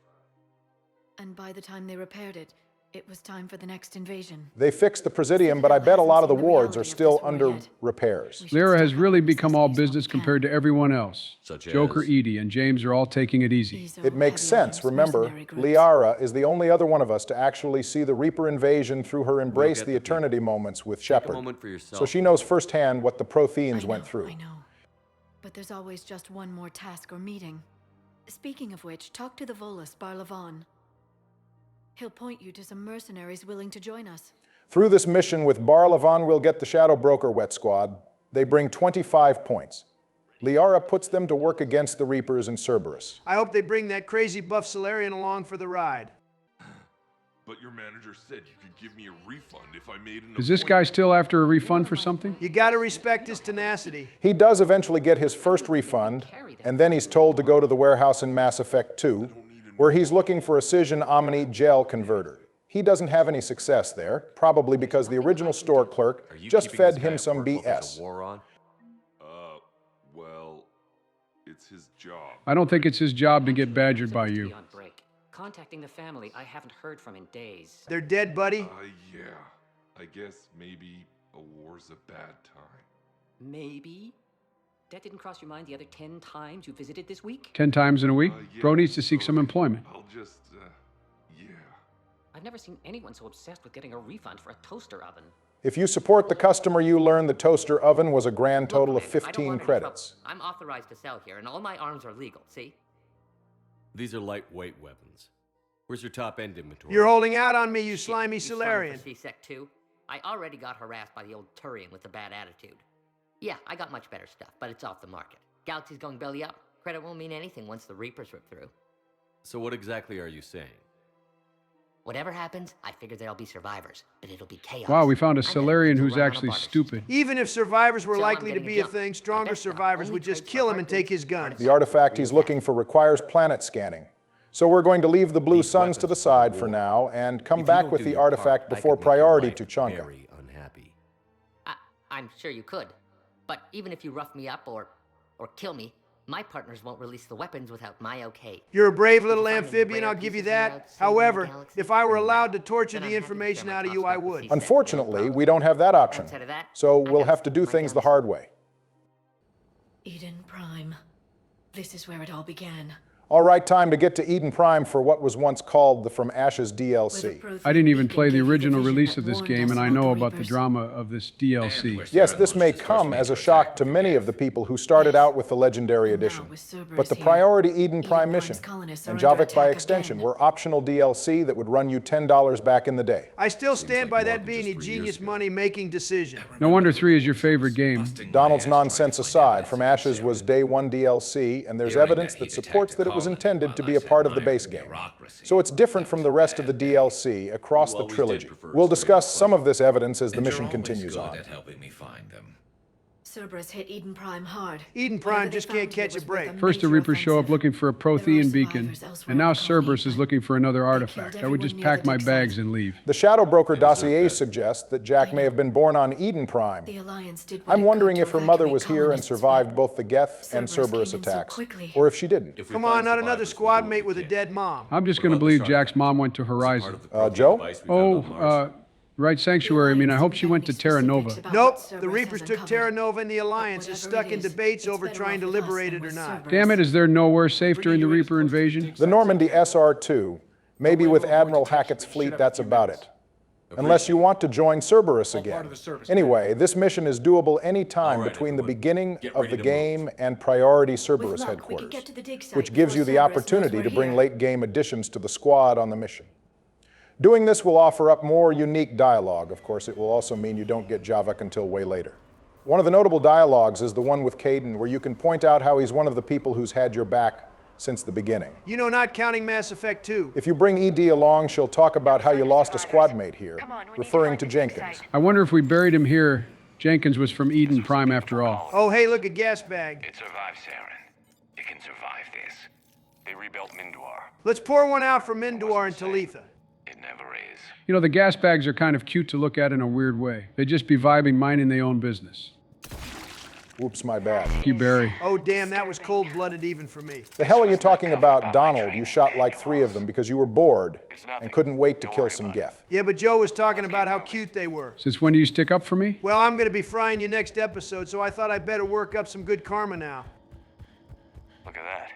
And by the time they repaired it, it was time for the next invasion. They fixed the Presidium, but I bet a lot of the wards are still under repairs. Lyra has really become all business compared to everyone else. Such Joker, as? Edie, and James are all taking it easy. It makes sense. Remember, Liara is the only other one of us to actually see the Reaper invasion through her Embrace the Eternity moments with Shepard. moment for yourself. So she knows firsthand what the Protheans went through. I know. But there's always just one more task or meeting. Speaking of which, talk to the Volus, Blarghman. He'll point you to some mercenaries willing to join us. Through this mission with Blarghman, we'll get the Shadow Broker Wet Squad. They bring 25 points. Liara puts them to work against the Reapers in Cerberus. I hope they bring that crazy buff Solarian along for the ride. But your manager said you could give me a refund if I made an Is this guy still after a refund for something? You gotta respect his tenacity. He does eventually get his first refund, and then he's told to go to the warehouse in Mass Effect 2, where he's looking for a Cision Omni gel converter. He doesn't have any success there, probably because the original store clerk just fed him some BS. Well, it's his job. I don't think it's his job to get badgered by you. On break. Contacting the family I haven't heard from in days. They're dead, buddy? Yeah. I guess maybe a war's a bad time. Maybe? That didn't cross your mind the other 10 times you visited this week? 10 times in a week? Bro needs to seek some employment. I'll just, yeah. I've never seen anyone so obsessed with getting a refund for a toaster oven. If you support the customer, you learn the toaster oven was a grand total of 15 credits. I'm authorized to sell here, and all my arms are legal, see? These are lightweight weapons. Where's your top-end inventory? You're holding out on me, you slimy Solarian. C-Sec 2. I already got harassed by the old Turian with a bad attitude. Yeah, I got much better stuff, but it's off the market. Galaxy's going belly up. Credit won't mean anything once the Reapers rip through. So what exactly are you saying? Whatever happens, I figure there'll be survivors, but it'll be chaos. Wow, we found a Solarian who's actually stupid. Even if survivors were likely to be a thing, stronger survivors would just kill him and take his guns. The artifact he's looking for requires planet scanning. So we're going to leave the Blue Suns to the side for now and come back with the artifact before priority to Chunka. I'm sure you could. But even if you rough me up or kill me, my partners won't release the weapons without my okay. You're a brave little amphibian, I'll give you that. However, if I were allowed to torture the information out of you, I would. Unfortunately, we don't have that option. So we'll have to do things the hard way. Eden Prime. This is where it all began. All right, time to get to Eden Prime for what was once called the From Ashes DLC. I didn't even play the original release of this game, and I know about the drama of this DLC. Yes, this may come as a shock to many of the people who started out with the Legendary Edition. But the priority Eden Prime mission, and Javik by extension, were optional DLC that would run you $10 back in the day. I still stand by that being a genius money-making decision. No wonder 3 is your favorite game. Donald's nonsense aside, From Ashes was Day 1 DLC, and there's evidence that supports that it was intended to be a part of the base game. So it's different from the rest of the DLC across the trilogy. We'll discuss some of this evidence as the mission continues on. Cerberus hit Eden Prime hard. Eden Prime just can't catch a break. First the Reapers show up looking for a Prothean beacon, and now Cerberus is looking for another artifact. I would just pack my bags and leave. The Shadow Broker dossier suggests that Jack may have been born on Eden Prime. I'm wondering if her mother was here and survived both the Geth and Cerberus attacks, or if she didn't. Come on, not another squad mate with a dead mom. I'm just going to believe Jack's mom went to Horizon. Joe? Right sanctuary. I mean, I hope she went to Terra Nova. Nope, the Reapers took Terra Nova and the Alliance is stuck in debates over trying to liberate it or not. Damn it, is there nowhere safe during the Reaper invasion? The Normandy SR-2. Maybe with Admiral Hackett's fleet, that's about it. Unless you want to join Cerberus again. Anyway, this mission is doable any time between the beginning of the game and priority Cerberus headquarters, which gives you the opportunity to bring late-game additions to the squad on the mission. Doing this will offer up more unique dialogue. Of course, it will also mean you don't get Javik until way later. One of the notable dialogues is the one with Kaidan, where you can point out how he's one of the people who's had your back since the beginning. You know, not counting Mass Effect 2. If you bring ED along, she'll talk about how you lost a squad mate here, referring to Jenkins. I wonder if we buried him here, Jenkins was from Eden Prime after all. Oh, hey, look, a gas bag. It survives, Saren. It can survive this. They rebuilt Minduar. Let's pour one out for Minduar and Talitha. It never is. You know, the gas bags are kind of cute to look at in a weird way. They'd just be vibing, minding their own business. Whoops, my bad. Thank you, Barry. Oh, damn, that was cold-blooded even for me. The hell are you talking about, Donald? You shot like 3 of them because you were bored and couldn't wait to kill some Geth. Yeah, but Joe was talking about how cute they were. Since when do you stick up for me? Well, I'm going to be frying you next episode, so I thought I'd better work up some good karma now. Look at that.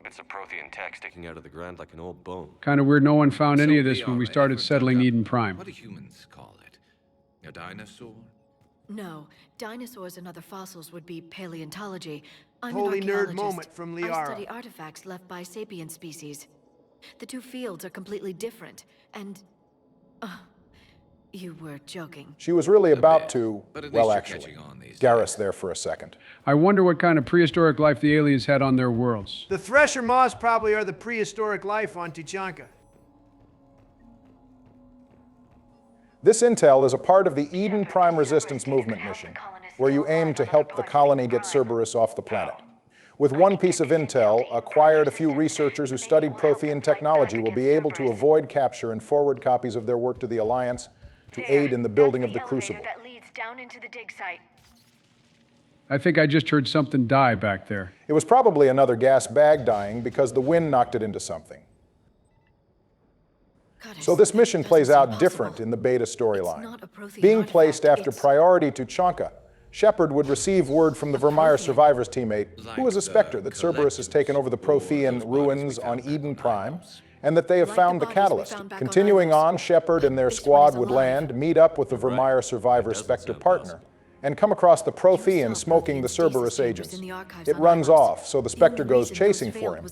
Bits of Prothean tech sticking out of the ground like an old bone. Kind of weird no one found any of this when we started settling Eden Prime. What do humans call it? A dinosaur? No, dinosaurs and other fossils would be paleontology. I'm Holy an nerd archaeologist. moment from Liara. I study artifacts left by sapient species. The two fields are completely different, and... you were joking. She was really about to, well, actually, Garrus there for a second. I wonder what kind of prehistoric life the aliens had on their worlds. The Thresher Maws probably are the prehistoric life on Tuchanka. This intel is a part of the Eden Prime Resistance Movement mission, where you aim to help the colony get Cerberus off the planet. With one piece of intel, acquired a few researchers who studied Prothean technology will be able to avoid capture and forward copies of their work to the Alliance to aid in the building of the Crucible. That leads down into the dig site. I think I just heard something die back there. It was probably another gas bag dying because the wind knocked it into something. So this mission plays out different in the beta storyline. Being placed after priority to Tuchanka, Shepard would receive word from the Vermeer survivors teammate, who is a Spectre, that Cerberus has taken over the Prothean ruins on Eden Prime, and that they have found the catalyst. Continuing on, Shepard and their squad would land, meet up with the Vermeer survivor Spectre partner, and come across the Prothean smoking the Cerberus agents. It runs off, so the Spectre goes chasing for him,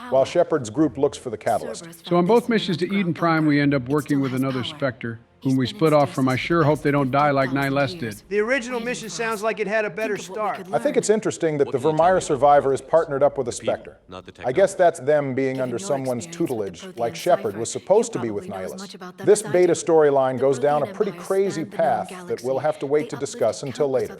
while Shepard's group looks for the catalyst. So on both missions to Eden Prime, we end up working with another Spectre, whom we split off from. I sure hope they don't die like Niles did. The original mission sounds like it had a better start. I think it's interesting that the Vermeer survivor is partnered up with a Spectre. I guess that's them being under someone's tutelage, like Shepard was supposed to be with Niles. This beta storyline goes down a pretty crazy path that we'll have to wait to discuss until later.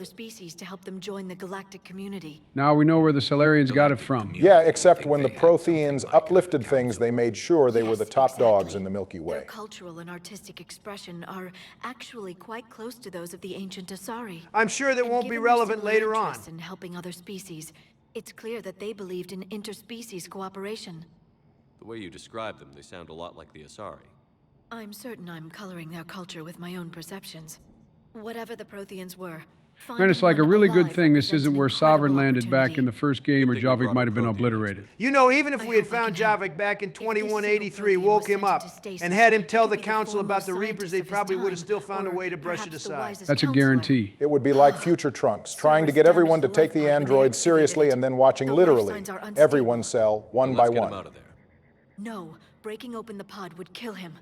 Now we know where the Solarians got it from. Yeah, except when the Protheans uplifted things, they made sure they were the top dogs in the Milky Way. Their cultural and artistic expression are actually quite close to those of the ancient Asari. I'm sure that won't be relevant later on. In helping other species, it's clear that they believed in interspecies cooperation. The way you describe them, they sound a lot like the Asari. I'm certain I'm coloring their culture with my own perceptions. Whatever the Protheans were, And it's like a really good thing this isn't where Sovereign landed back in the first game, or Javik might have been obliterated. You know, even if we had found Javik back in 2183, woke him up, and had him tell the Council about the Reapers, they probably would have still found a way to brush it aside. That's a guarantee. It would be like future Trunks, trying to get everyone to take the androids seriously and then watching literally everyone sell one by one. No, breaking open the pod would kill him.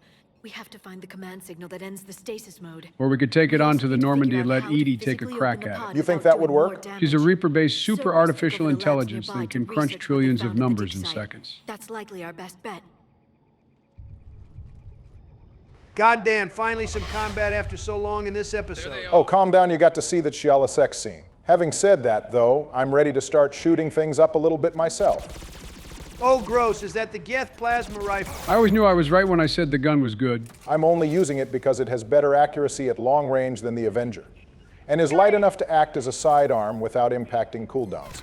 We have to find the command signal that ends the stasis mode. Or we could take it on to the Normandy and let Edie take a crack at it. You think that would work? She's a Reaper-based super artificial intelligence that can crunch trillions of numbers in seconds. That's likely our best bet. Goddamn, finally some combat after so long in this episode. Oh, calm down, you got to see the Chiala sex scene. Having said that, though, I'm ready to start shooting things up a little bit myself. Oh, gross. Is that the Geth plasma rifle? I always knew I was right when I said the gun was good. I'm only using it because it has better accuracy at long range than the Avenger, and is light enough to act as a sidearm without impacting cooldowns.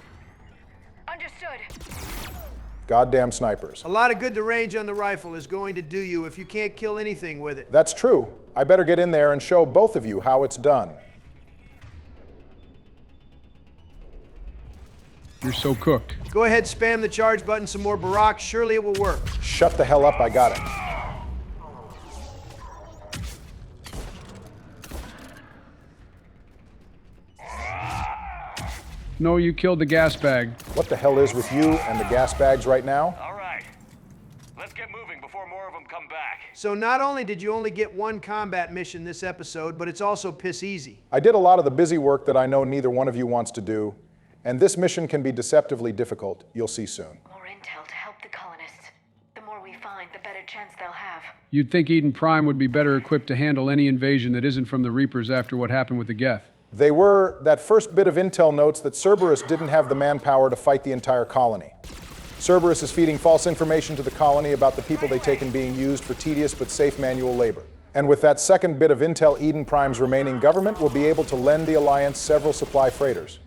Understood. Goddamn snipers. A lot of good to range on the rifle is going to do you if you can't kill anything with it. That's true. I better get in there and show both of you how it's done. You're so cooked. Go ahead, spam the charge button some more, Barack. Surely it will work. Shut the hell up, I got it. No, you killed the gas bag. What the hell is with you and the gas bags right now? All right. Let's get moving before more of them come back. So not only did you only get one combat mission this episode, but it's also piss easy. I did a lot of the busy work that I know neither one of you wants to do. And this mission can be deceptively difficult. You'll see soon. More intel to help the colonists. The more we find, the better chance they'll have. You'd think Eden Prime would be better equipped to handle any invasion that isn't from the Reapers after what happened with the Geth. They were. That first bit of intel notes that Cerberus didn't have the manpower to fight the entire colony. Cerberus is feeding false information to the colony about the people they take in being used for tedious but safe manual labor. And with that second bit of intel, Eden Prime's remaining government will be able to lend the Alliance several supply freighters.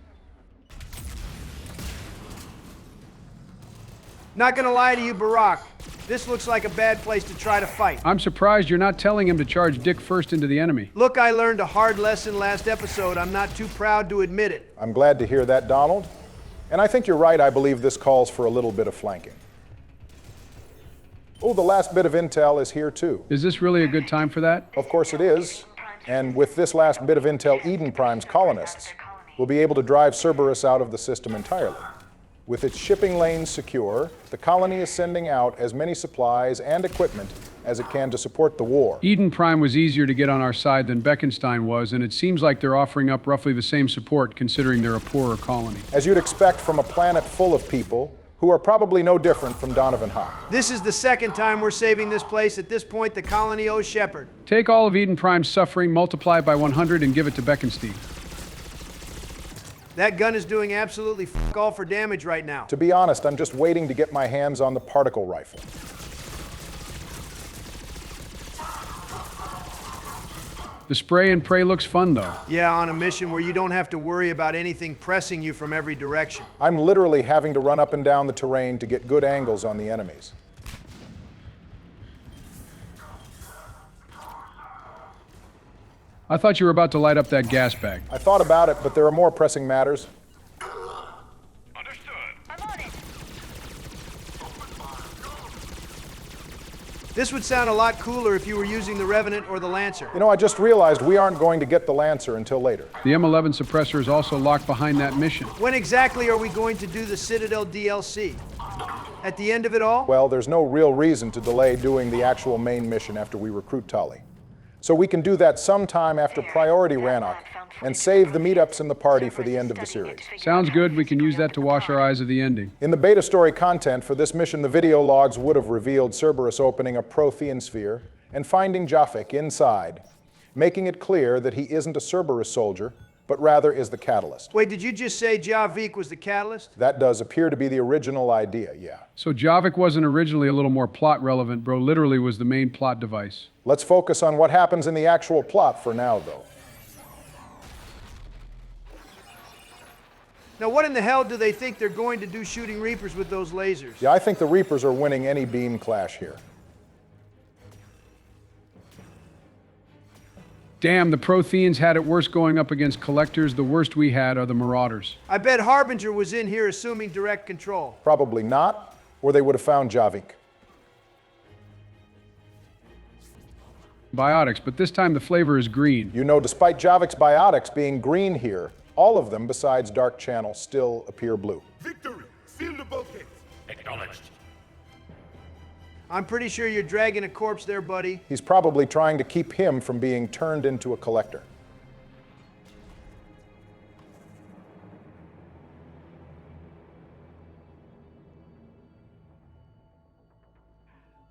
Not gonna lie to you, Barack. This looks like a bad place to try to fight. I'm surprised you're not telling him to charge Dick first into the enemy. Look, I learned a hard lesson last episode. I'm not too proud to admit it. I'm glad to hear that, Donald. And I think you're right. I believe this calls for a little bit of flanking. Oh, the last bit of intel is here, too. Is this really a good time for that? Of course it is. And with this last bit of intel, Eden Prime's colonists will be able to drive Cerberus out of the system entirely. With its shipping lanes secure, the colony is sending out as many supplies and equipment as it can to support the war. Eden Prime was easier to get on our side than Beckenstein was, and it seems like they're offering up roughly the same support considering they're a poorer colony. As you'd expect from a planet full of people who are probably no different from Donovan Hawk. This is the second time we're saving this place. At this point, the colony owes Shepard. Take all of Eden Prime's suffering, multiply it by 100, and give it to Beckenstein. That gun is doing absolutely f*** all for damage right now. To be honest, I'm just waiting to get my hands on the particle rifle. The spray and pray looks fun, though. Yeah, on a mission where you don't have to worry about anything pressing you from every direction. I'm literally having to run up and down the terrain to get good angles on the enemies. I thought you were about to light up that gas bag. I thought about it, but there are more pressing matters. Understood. I'm on it. This would sound a lot cooler if you were using the Revenant or the Lancer. You know, I just realized we aren't going to get the Lancer until later. The M11 suppressor is also locked behind that mission. When exactly are we going to do the Citadel DLC? At the end of it all? Well, there's no real reason to delay doing the actual main mission after we recruit Tali. So we can do that sometime after Priority Rannoch and save the meetups in the party for the end of the series. Sounds good. We can use that to wash our eyes of the ending. In the beta story content for this mission, the video logs would have revealed Cerberus opening a Prothean sphere and finding Jaffic inside, making it clear that he isn't a Cerberus soldier, but rather is the catalyst. Wait, did you just say Javik was the catalyst? That does appear to be the original idea, yeah. So Javik wasn't originally a little more plot relevant, bro. Literally was the main plot device. Let's focus on what happens in the actual plot for now, though. Now, what in the hell do they think they're going to do shooting Reapers with those lasers? Yeah, I think the Reapers are winning any beam clash here. Damn, the Protheans had it worse going up against Collectors. The worst we had are the Marauders. I bet Harbinger was in here assuming direct control. Probably not, or they would have found Javik. Biotics, but this time the flavor is green. You know, despite Javik's biotics being green here, all of them, besides Dark Channel, still appear blue. Victory! Seal the bulkheads! Acknowledged. I'm pretty sure you're dragging a corpse there, buddy. He's probably trying to keep him from being turned into a collector.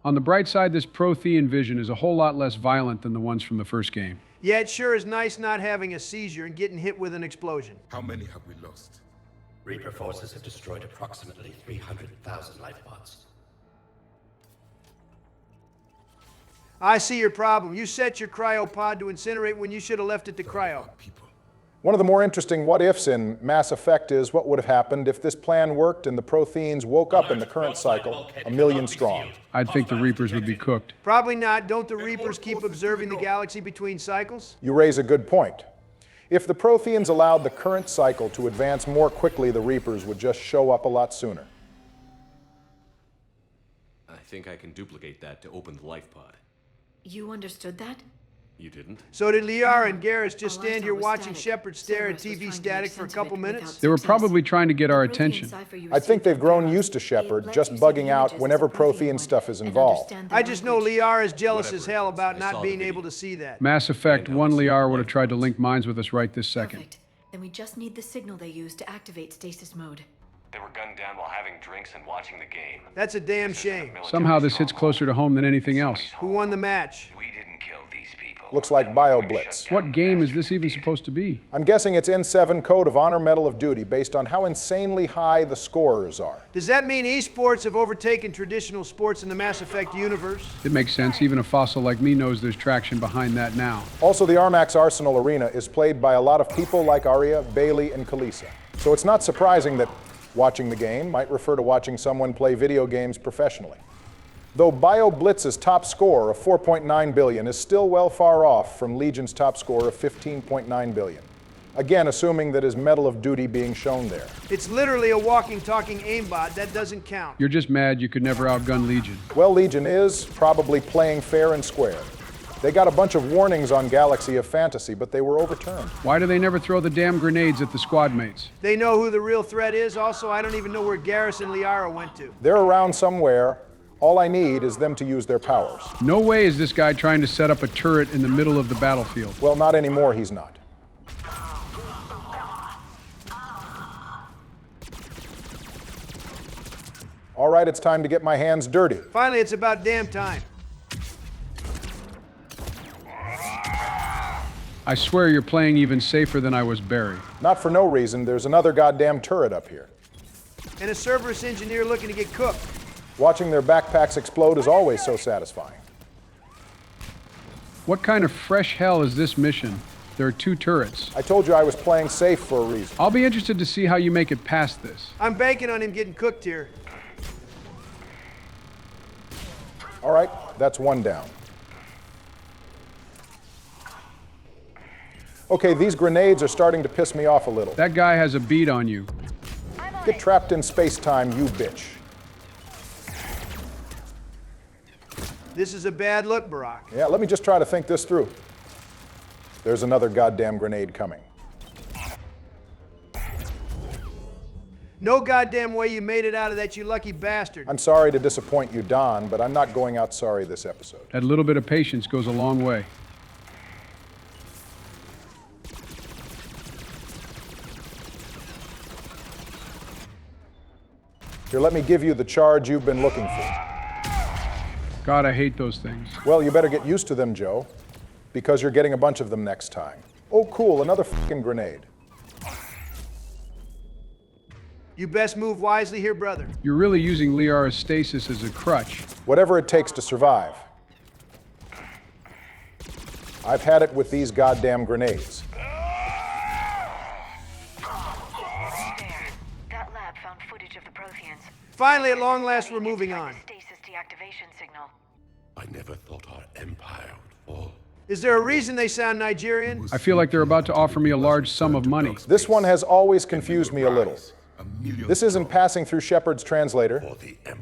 On the bright side, this Prothean vision is a whole lot less violent than the ones from the first game. Yeah, it sure is nice not having a seizure and getting hit with an explosion. How many have we lost? Reaper forces have destroyed approximately 300,000 life pods. I see your problem. You set your cryopod to incinerate when you should have left it to cryo. One of the more interesting what-ifs in Mass Effect is what would have happened if this plan worked and the Protheans woke up in the current cycle, 1,000,000 strong. I'd think the Reapers would be cooked. Probably not. Don't the Reapers keep observing the galaxy between cycles? You raise a good point. If the Protheans allowed the current cycle to advance more quickly, the Reapers would just show up a lot sooner. I think I can duplicate that to open the life pod. You understood that? You didn't? So did Liara and Garrus just stand here watching Shepard stare at TV static for a couple minutes? They were probably trying to get our attention. I think they've grown used to Shepard, just bugging out whenever Prothean stuff is involved. I just know Liara is jealous as hell about not being able to see that. Mass Effect 1 Liara would have tried to link minds with us right this second. Perfect. Then we just need the signal they use to activate stasis mode. They were gunned down while having drinks and watching the game. That's a damn shame. Somehow this hits closer to home than anything else. Who won the match? We didn't kill these people. Looks like BioBlitz. What game is this even supposed to be? I'm guessing it's N7 Code of Honor Medal of Duty based on how insanely high the scorers are. Does that mean esports have overtaken traditional sports in the Mass Effect universe? It makes sense. Even a fossil like me knows there's traction behind that now. Also, the Armax Arsenal Arena is played by a lot of people like Arya, Bailey, and Kalisa. So it's not surprising that watching the game might refer to watching someone play video games professionally. Though BioBlitz's top score of 4.9 billion is still well far off from Legion's top score of 15.9 billion. Again, assuming that his Medal of Duty being shown there. It's literally a walking, talking aimbot. That doesn't count. You're just mad you could never outgun Legion. Well, Legion is probably playing fair and square. They got a bunch of warnings on Galaxy of Fantasy, but they were overturned. Why do they never throw the damn grenades at the squad mates? They know who the real threat is. Also, I don't even know where Garrus and Liara went to. They're around somewhere. All I need is them to use their powers. No way is this guy trying to set up a turret in the middle of the battlefield. Well, not anymore, he's not. All right, it's time to get my hands dirty. Finally, it's about damn time. I swear you're playing even safer than I was Barry. Not for no reason. There's another goddamn turret up here. And a Cerberus engineer looking to get cooked. Watching their backpacks explode is always so satisfying. What kind of fresh hell is this mission? There are 2 turrets. I told you I was playing safe for a reason. I'll be interested to see how you make it past this. I'm banking on him getting cooked here. All right, that's 1 down. Okay, these grenades are starting to piss me off a little. That guy has a bead on you. Get trapped in space-time, you bitch. This is a bad look, Barack. Yeah, let me just try to think this through. There's another goddamn grenade coming. No goddamn way you made it out of that, you lucky bastard. I'm sorry to disappoint you, Don, but I'm not going out sorry this episode. That little bit of patience goes a long way. Here, let me give you the charge you've been looking for. God, I hate those things. Well, you better get used to them, Joe, because you're getting a bunch of them next time. Oh, cool, another fucking grenade. You best move wisely here, brother. You're really using Liara's stasis as a crutch. Whatever it takes to survive. I've had it with these goddamn grenades. There. That lab found footage of the Protheans. Finally, at long last, we're moving on. Stasis deactivation signal. I never thought our empire would fall. Is there a reason they sound Nigerian? I feel like they're about to offer me a large sum of money. This one has always confused me a little. This isn't passing through Shepard's translator.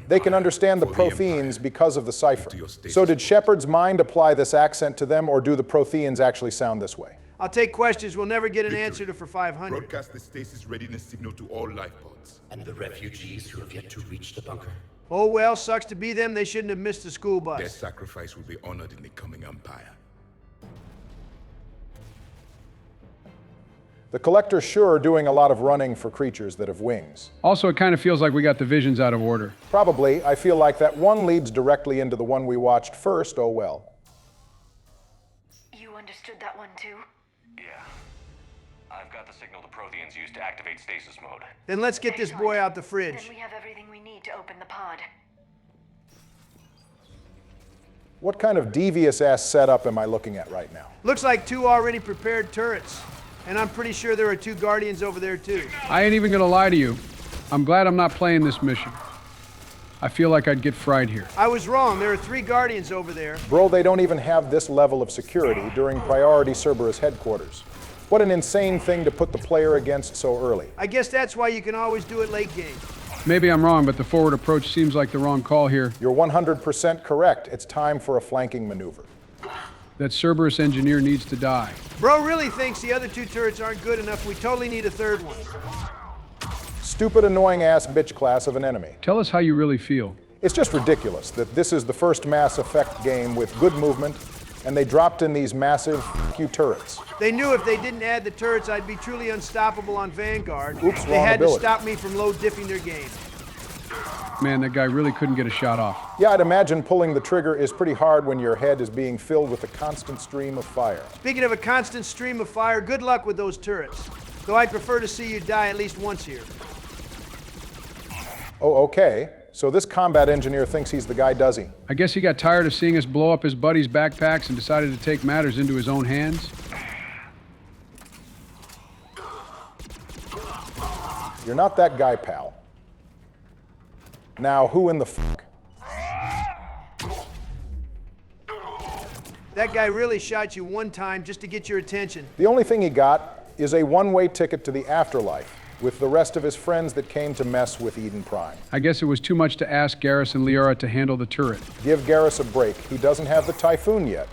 They can understand the Protheans because of the cipher. So did Shepard's mind apply this accent to them, or do the Protheans actually sound this way? I'll take questions. We'll never get an answer to for 500. Broadcast the stasis readiness signal to all life pods. And the refugees who have yet to reach the bunker. Oh well, sucks to be them. They shouldn't have missed the school bus. Their sacrifice will be honored in the coming empire. The Collector's sure doing a lot of running for creatures that have wings. Also, it kind of feels like we got the visions out of order. Probably. I feel like that one leads directly into the one we watched first, oh well. You understood that one too? Yeah. I've got the signal the Protheans used to activate stasis mode. Then let's get this boy out the fridge. Then we have everything we need to open the pod. What kind of devious-ass setup am I looking at right now? Looks like 2 already prepared turrets. And I'm pretty sure there are 2 Guardians over there too. I ain't even gonna lie to you. I'm glad I'm not playing this mission. I feel like I'd get fried here. I was wrong. There are 3 Guardians over there. Bro, they don't even have this level of security during priority Cerberus headquarters. What an insane thing to put the player against so early. I guess that's why you can always do it late game. Maybe I'm wrong, but the forward approach seems like the wrong call here. You're 100% correct. It's time for a flanking maneuver. That Cerberus engineer needs to die. Bro really thinks the other 2 turrets aren't good enough. We totally need a 3rd one. Stupid, annoying-ass bitch class of an enemy. Tell us how you really feel. It's just ridiculous that this is the first Mass Effect game with good movement, and they dropped in these massive Q turrets. They knew if they didn't add the turrets, I'd be truly unstoppable on Vanguard. Oops, they wrong had ability. to stop me from low-diffing their game. Man, that guy really couldn't get a shot off. Yeah, I'd imagine pulling the trigger is pretty hard when your head is being filled with a constant stream of fire. Speaking of a constant stream of fire, good luck with those turrets. Though I'd prefer to see you die at least once here. Oh, okay. So this combat engineer thinks he's the guy, does he? I guess he got tired of seeing us blow up his buddies' backpacks and decided to take matters into his own hands. You're not that guy, pal. Now, who in the fuck? That guy really shot you one time just to get your attention. The only thing he got is a one-way ticket to the afterlife with the rest of his friends that came to mess with Eden Prime. I guess it was too much to ask Garrus and Liara to handle the turret. Give Garrus a break. He doesn't have the Typhoon yet.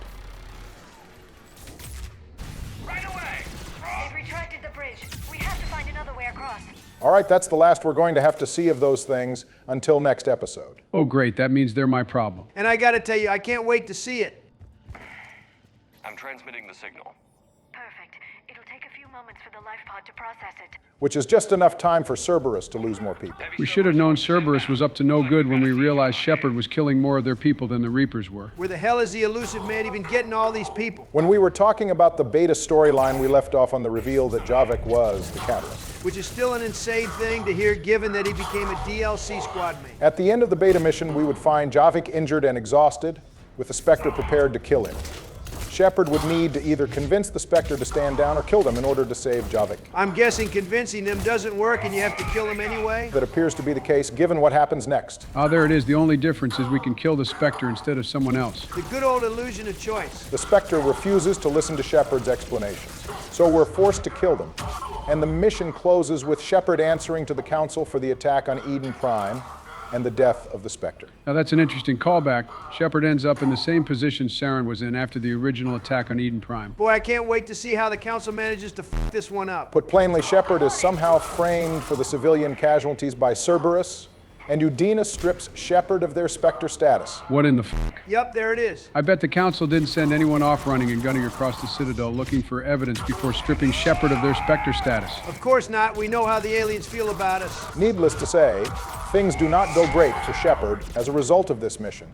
Right away! They've retracted the bridge. We have to find another way across. All right, that's the last we're going to have to see of those things until next episode. Oh, great. That means they're my problem. And I gotta tell you, I can't wait to see it. I'm transmitting the signal. Perfect. It'll take a few moments for the life pod to process it. Which is just enough time for Cerberus to lose more people. We should have known Cerberus was up to no good when we realized Shepard was killing more of their people than the Reapers were. Where the hell is the elusive man even getting all these people? When we were talking about the beta storyline, we left off on the reveal that Javik was the Catalyst. Which is still an insane thing to hear given that he became a DLC squad mate. At the end of the beta mission, we would find Javik injured and exhausted, with the Spectre prepared to kill him. Shepard would need to either convince the Spectre to stand down or kill them in order to save Javik. I'm guessing convincing them doesn't work and you have to kill them anyway? That appears to be the case, given what happens next. Ah, there it is. The only difference is we can kill the Spectre instead of someone else. The good old illusion of choice. The Spectre refuses to listen to Shepard's explanations, so we're forced to kill them. And the mission closes with Shepard answering to the Council for the attack on Eden Prime, and the death of the Spectre. Now that's an interesting callback. Shepard ends up in the same position Saren was in after the original attack on Eden Prime. Boy, I can't wait to see how the Council manages to f this one up. Put plainly, Shepard is somehow framed for the civilian casualties by Cerberus, and Udina strips Shepard of their Spectre status. What in the fuck? Yep, there it is. I bet the Council didn't send anyone off running and gunning across the Citadel looking for evidence before stripping Shepard of their Spectre status. Of course not. We know how the aliens feel about us. Needless to say, things do not go great for Shepard as a result of this mission,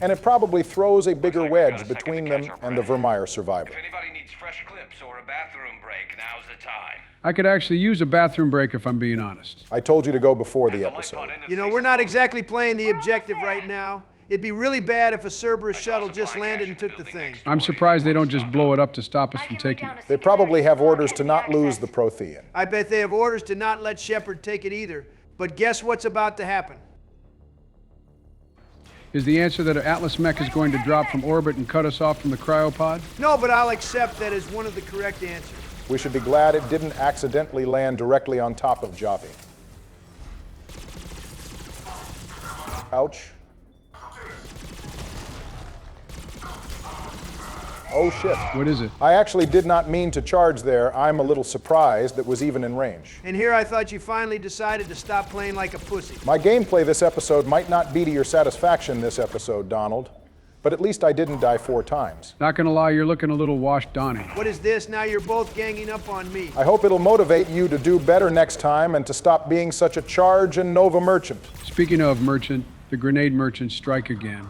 and it probably throws a bigger wedge between them and the Vermeer survivor. If anybody needs fresh clips or a bathroom break, now's the time. I could actually use a bathroom break if I'm being honest. I told you to go before the episode. You know, we're not exactly playing the objective right now. It'd be really bad if a Cerberus shuttle just landed and took the thing. I'm surprised they don't just blow it up to stop us from taking it. They probably have orders to not lose the Prothean. I bet they have orders to not let Shepard take it either. But guess what's about to happen? Is the answer that an Atlas mech is going to drop from orbit and cut us off from the cryopod? No, but I'll accept that as one of the correct answers. We should be glad it didn't accidentally land directly on top of Javi. Ouch. Oh shit. What is it? I actually did not mean to charge there. I'm a little surprised it was even in range. And here I thought you finally decided to stop playing like a pussy. My gameplay this episode might not be to your satisfaction this episode, Donald, but at least I didn't die 4 times. Not gonna lie, you're looking a little washed, Donnie. What is this? Now you're both ganging up on me. I hope it'll motivate you to do better next time and to stop being such a charge and Nova merchant. Speaking of merchant, the grenade merchants strike again.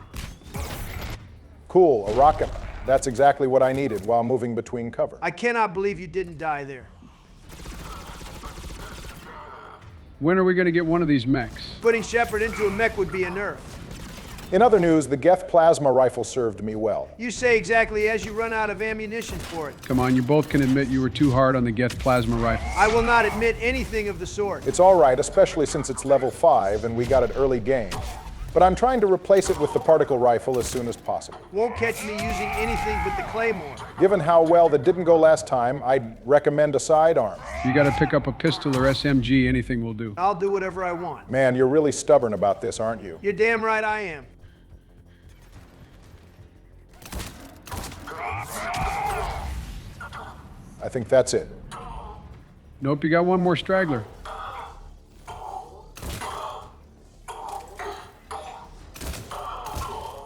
Cool, a rocket. That's exactly what I needed while moving between cover. I cannot believe you didn't die there. When are we gonna get one of these mechs? Putting Shepard into a mech would be a nerf. In other news, the Geth plasma rifle served me well. You say exactly as you run out of ammunition for it. Come on, you both can admit you were too hard on the Geth plasma rifle. I will not admit anything of the sort. It's all right, especially since it's level 5 and we got it early game. But I'm trying to replace it with the particle rifle as soon as possible. Won't catch me using anything but the Claymore. Given how well that didn't go last time, I'd recommend a sidearm. You gotta pick up a pistol or SMG, anything will do. I'll do whatever I want. Man, you're really stubborn about this, aren't you? You're damn right I am. I think that's it. Nope, you got one more straggler.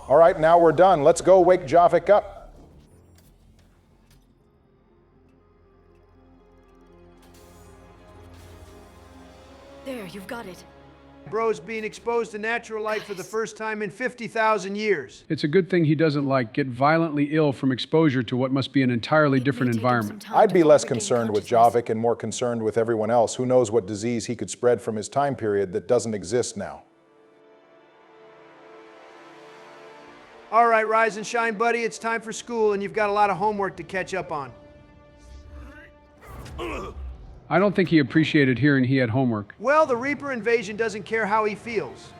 All right, now we're done. Let's go wake Javik up. There, you've got it. Bro's being exposed to natural light for the first time in 50,000 years. It's a good thing he doesn't, get violently ill from exposure to what must be an entirely different environment. I'd be less concerned with Javik and more concerned with everyone else who knows what disease he could spread from his time period that doesn't exist now. All right, rise and shine, buddy. It's time for school, and you've got a lot of homework to catch up on. I don't think he appreciated hearing he had homework. Well, the Reaper invasion doesn't care how he feels.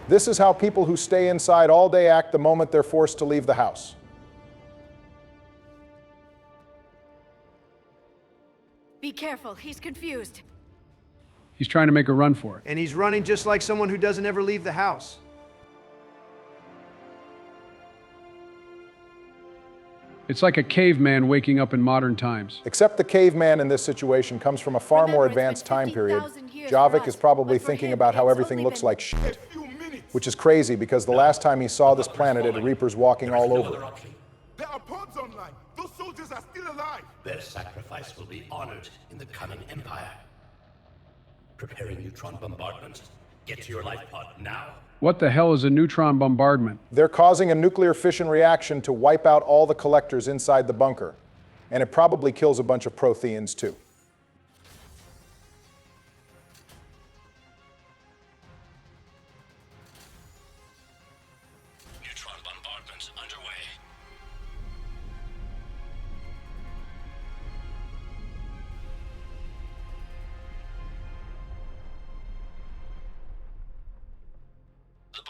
This is how people who stay inside all day act the moment they're forced to leave the house. Be careful, he's confused. He's trying to make a run for it. And he's running just like someone who doesn't ever leave the house. It's like a caveman waking up in modern times. Except the caveman in this situation comes from a far more advanced time period. Javik is probably thinking about how everything looks like shit. Which is crazy because the last time he saw this planet, it had Reapers walking all over it. There are pods online. Those soldiers are still alive. Their sacrifice will be honored in the coming empire. Preparing neutron bombardment. Get to your life pod now. What the hell is a neutron bombardment? They're causing a nuclear fission reaction to wipe out all the collectors inside the bunker. And it probably kills a bunch of Protheans too. Neutron bombardment underway. The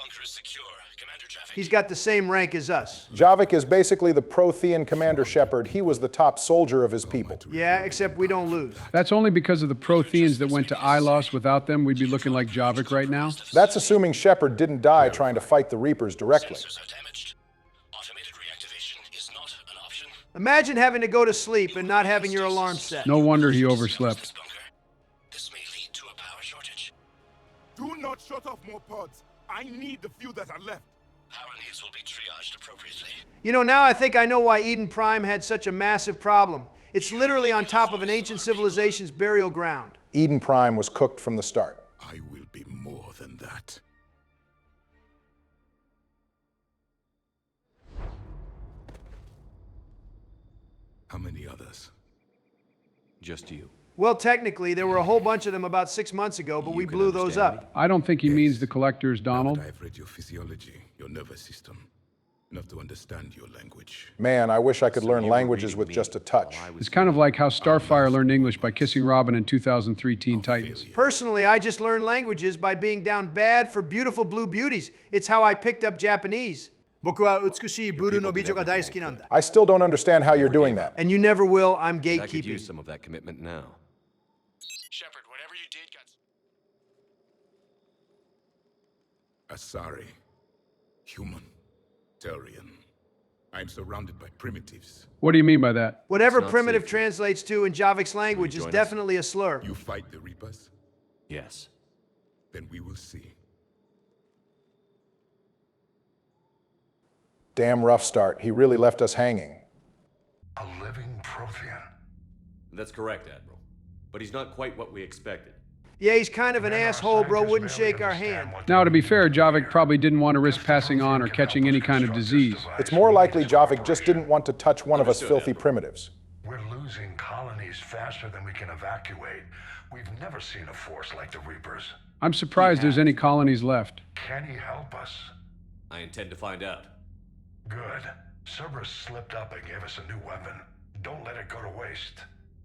He's got the same rank as us. Javik is basically the Prothean Commander Shepard. He was the top soldier of his people. Yeah, except we don't lose. That's only because of the Protheans that went to Ilos. Without them, we'd be looking like Javik right now. That's assuming Shepard didn't die trying to fight the Reapers directly. Imagine having to go to sleep and not having your alarm set. No wonder he overslept. Do not shut off more pods. I need the few that are left. Power needs will be triaged appropriately. You know, now I think I know why Eden Prime had such a massive problem. It's literally on top of an ancient civilization's burial ground. Eden Prime was cooked from the start. I will be more than that. How many others? Just you. Well, technically, there were a whole bunch of them about 6 months ago, but we blew those up. I don't think he means the collectors, Donald. I've read your physiology, your nervous system, enough to understand your language. Man, I wish I could learn languages with just a touch. It's kind of like how Starfire learned English by kissing Robin in 2003 Teen Titans. Personally, I just learned languages by being down bad for beautiful blue beauties. It's how I picked up Japanese. I still don't understand how you're doing that. And you never will. I'm I could gatekeeping. use some of that commitment now. Shepard, whatever you did got... Asari. Human. Turian. I'm surrounded by primitives. What do you mean by that? Whatever primitive translates to in Javik's language is definitely a slur. You fight the Reapers? Yes. Then we will see. Damn rough start. He really left us hanging. A living Prothean. That's correct, Admiral. But he's not quite what we expected. Yeah, he's kind of an asshole, bro. Wouldn't shake our hand. Now, to be fair, Javik probably didn't want to risk passing on or catching any kind of disease. It's more likely Javik just didn't want to touch one of us filthy primitives. We're losing colonies faster than we can evacuate. We've never seen a force like the Reapers. I'm surprised there's any colonies left. Can he help us? I intend to find out. Good. Cerberus slipped up and gave us a new weapon. Don't let it go to waste.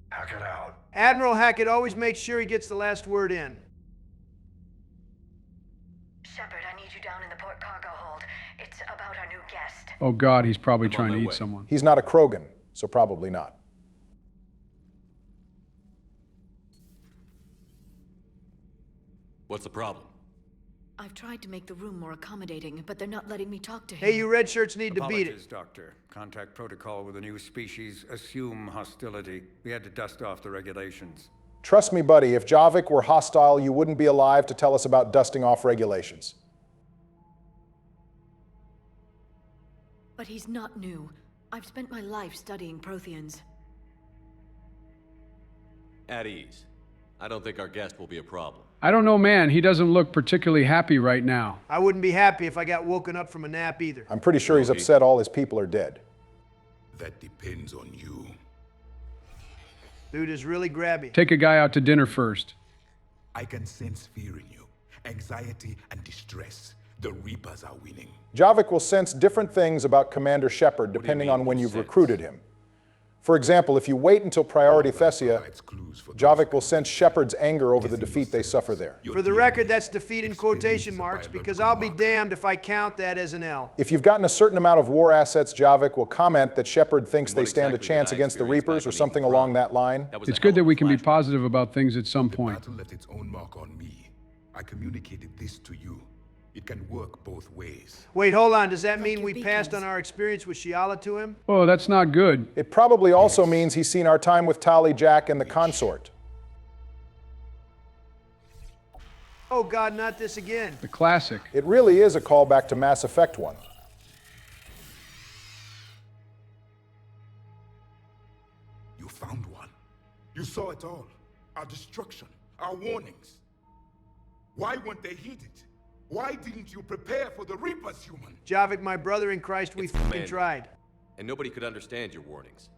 Hack it out. Admiral Hackett always makes sure he gets the last word in. Shepard, I need you down in the port cargo hold. It's about our new guest. Oh God, he's probably trying to eat someone. He's not a Krogan, so probably not. What's the problem? I've tried to make the room more accommodating, but they're not letting me talk to him. Hey, you red shirts need to beat it. Apologies, Doctor. Contact protocol with a new species. Assume hostility. We had to dust off the regulations. Trust me, buddy, if Javik were hostile, you wouldn't be alive to tell us about dusting off regulations. But he's not new. I've spent my life studying Protheans. At ease. I don't think our guest will be a problem. I don't know, man. He doesn't look particularly happy right now. I wouldn't be happy if I got woken up from a nap either. I'm pretty sure he's upset all his people are dead. That depends on you. Dude is really grabby. Take a guy out to dinner first. I can sense fear in you, anxiety and distress. The Reapers are winning. Javik will sense different things about Commander Shepard depending on when you've recruited him. For example, if you wait until Priority Thessia, Javik will sense Shepard's anger over the defeat they suffer there. For the record, that's defeat in quotation marks, because I'll be damned if I count that as an L. If you've gotten a certain amount of war assets, Javik will comment that Shepard thinks they stand a chance against the Reapers or something along that line. It's good that we can be positive about things at some point. The battle left its own mark on me. I communicated this to you. It can work both ways. Wait, hold on. Does that mean we passed on our experience with Shiala to him? Oh, that's not good. It probably also means he's seen our time with Tali, Jack, and the consort. Oh God, not this again. The classic. It really is a callback to Mass Effect 1. You found one. You saw it all. Our destruction, our warnings. Why weren't they heeded? Why didn't you prepare for the Reapers, human? Javik, my brother in Christ, we fucking tried. And nobody could understand your warnings.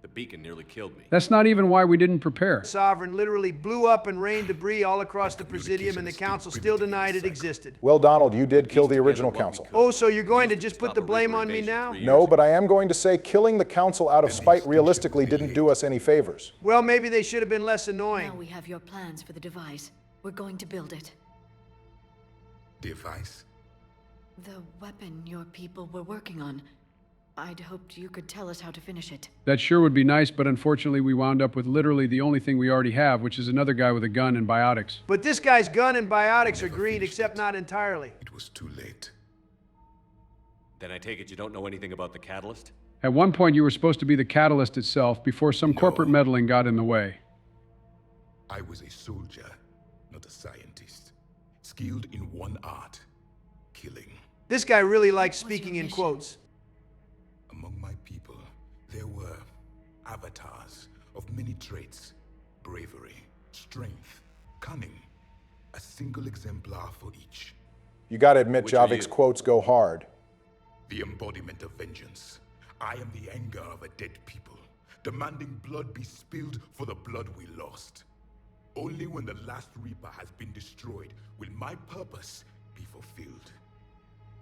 The beacon nearly killed me. That's not even why we didn't prepare. Sovereign literally blew up and rained debris all across the Presidium, and the Council still denied it existed. Well, Donald, you did kill the original Council. Oh, so you're going to just put the blame on me now? No, but I am going to say killing the Council out of spite realistically didn't do us any favors. Well, maybe they should have been less annoying. Now we have your plans for the device. We're going to build it. Device? The weapon your people were working on. I'd hoped you could tell us how to finish it. That sure would be nice, but unfortunately we wound up with literally the only thing we already have, which is another guy with a gun and biotics. But this guy's gun and biotics are green, except not entirely. It was too late. Then I take it you don't know anything about the catalyst? At one point you were supposed to be the catalyst itself before some corporate meddling got in the way. I was a soldier, not a scientist. Skilled in one art, killing. This guy really likes speaking in quotes. Among my people, there were avatars of many traits. Bravery, strength, cunning. A single exemplar for each. You gotta admit, Javik's quotes go hard. The embodiment of vengeance. I am the anger of a dead people, demanding blood be spilled for the blood we lost. Only when the last Reaper has been destroyed will my purpose be fulfilled.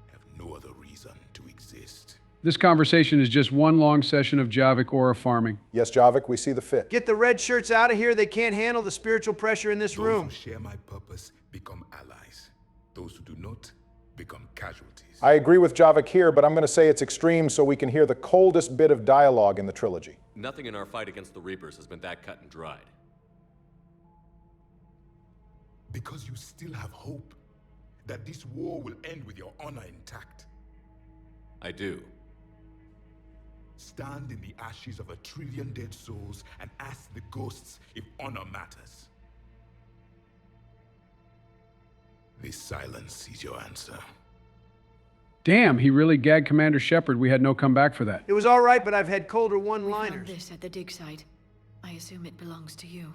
I have no other reason to exist. This conversation is just one long session of Javik aura farming. Yes, Javik, we see the fit. Get the red shirts out of here. They can't handle the spiritual pressure in this room. Those who share my purpose become allies. Those who do not become casualties. I agree with Javik here, but I'm going to say it's extreme so we can hear the coldest bit of dialogue in the trilogy. Nothing in our fight against the Reapers has been that cut and dried. Because you still have hope that this war will end with your honor intact. I do. Stand in the ashes of 1 trillion dead souls and ask the ghosts if honor matters. This silence is your answer. Damn, he really gagged Commander Shepard. We had no comeback for that. It was all right, but I've had colder We found one-liners. this at the dig site. I assume it belongs to you.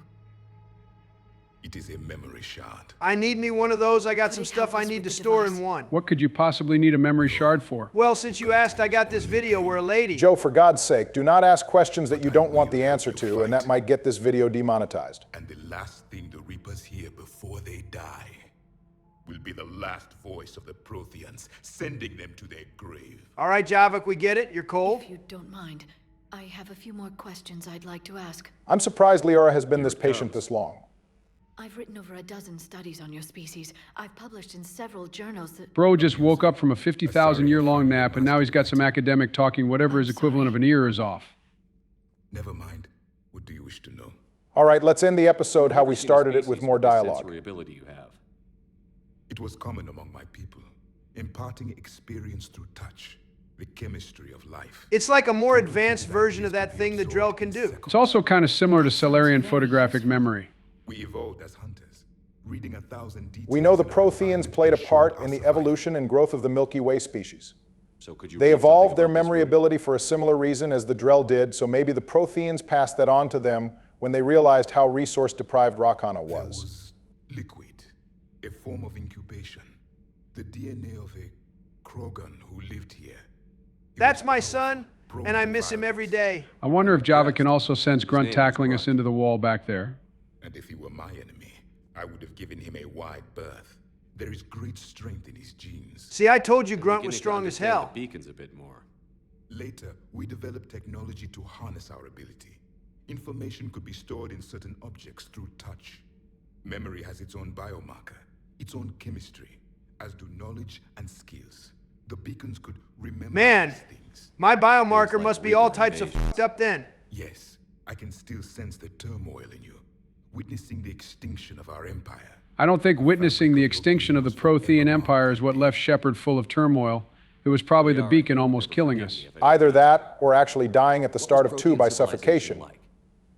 It is a memory shard. I need me one of those. I got some stuff I need to store in one. What could you possibly need a memory shard for? Well, since you asked, I got this video where a lady... Joe, for God's sake, do not ask questions that you don't want the answer to, and that might get this video demonetized. And the last thing the Reapers hear before they die will be the last voice of the Protheans, sending them to their grave. All right, Javik, we get it. You're cold. If you don't mind, I have a few more questions I'd like to ask. I'm surprised Liara has been this patient this long. I've written over a dozen studies on your species. I've published in several journals that... Bro just woke up from a 50,000-year-long nap, and now he's got some academic talking whatever his equivalent of an ear is off. Never mind. What do you wish to know? All right, let's end the episode how we started it with more dialogue. Sensory ability you have. It was common among my people, imparting experience through touch, the chemistry of life. It's like a more advanced version of that thing the Drell can do. It's also kind of similar to Solarian photographic memory. We evolved as hunters, reading 1,000 details. We know the Protheans played a part in the evolution and growth of the Milky Way species. So could you They evolved their memory ability for a similar reason as the Drell did, so maybe the Protheans passed that on to them when they realized how resource-deprived Rakana was. Liquid, a form of incubation, the DNA of a Krogan who lived here. That's my son, and I miss him every day. I wonder if Java can also sense Grunt tackling us into the wall back there. And if he were my enemy, I would have given him a wide berth. There is great strength in his genes. See, I told you Grunt was strong as hell. The beacons a bit more. Later, we developed technology to harness our ability. Information could be stored in certain objects through touch. Memory has its own biomarker, its own chemistry, as do knowledge and skills. The beacons could remember Man, these things. my biomarker must be all types of f***ed up then. Yes, I can still sense the turmoil in you, witnessing the extinction of our empire. I don't think witnessing the extinction of the Prothean Empire is what left Shepard full of turmoil. It was probably the beacon almost killing us. Either that, or actually dying at the start of 2 by suffocation,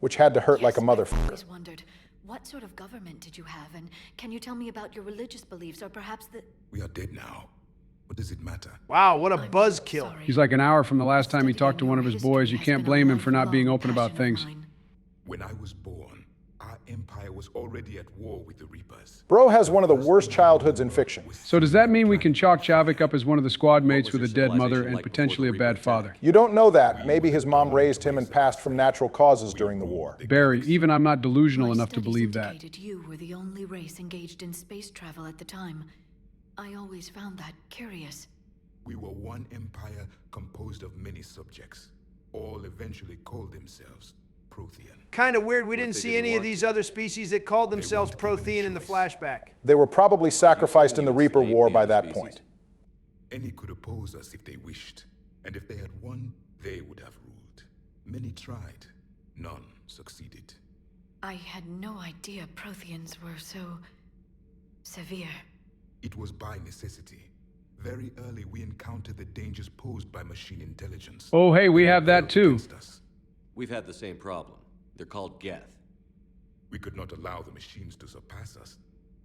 which had to hurt like a motherfucker. I always wondered, what sort of government did you have, and can you tell me about your religious beliefs, or perhaps the... We are dead now. What does it matter? Wow, what a buzzkill. He's like an hour from the last time he talked to one of his boys. You can't blame him for not being open about things. When I was born, our empire was already at war with the Reapers. Bro has one of the worst childhoods in fiction. So does that mean we can chalk Javik up as one of the squad mates with a dead mother and potentially a bad father? You don't know that. Maybe his mom raised him and passed from natural causes during the war. Barry, even I'm not delusional enough to believe that. You were the only race engaged in space travel at the time. I always found that curious. We were one empire composed of many subjects. All eventually called themselves Prothean. Kind of weird we didn't see any of these other species that called themselves Prothean in the flashback. They were probably sacrificed in the Reaper War by that point. Any could oppose us if they wished, and if they had won, they would have ruled. Many tried, none succeeded. I had no idea Protheans were so severe. It was by necessity. Very early we encountered the dangers posed by machine intelligence. Oh, hey, we have that too. We've had the same problem. They're called Geth. We could not allow the machines to surpass us.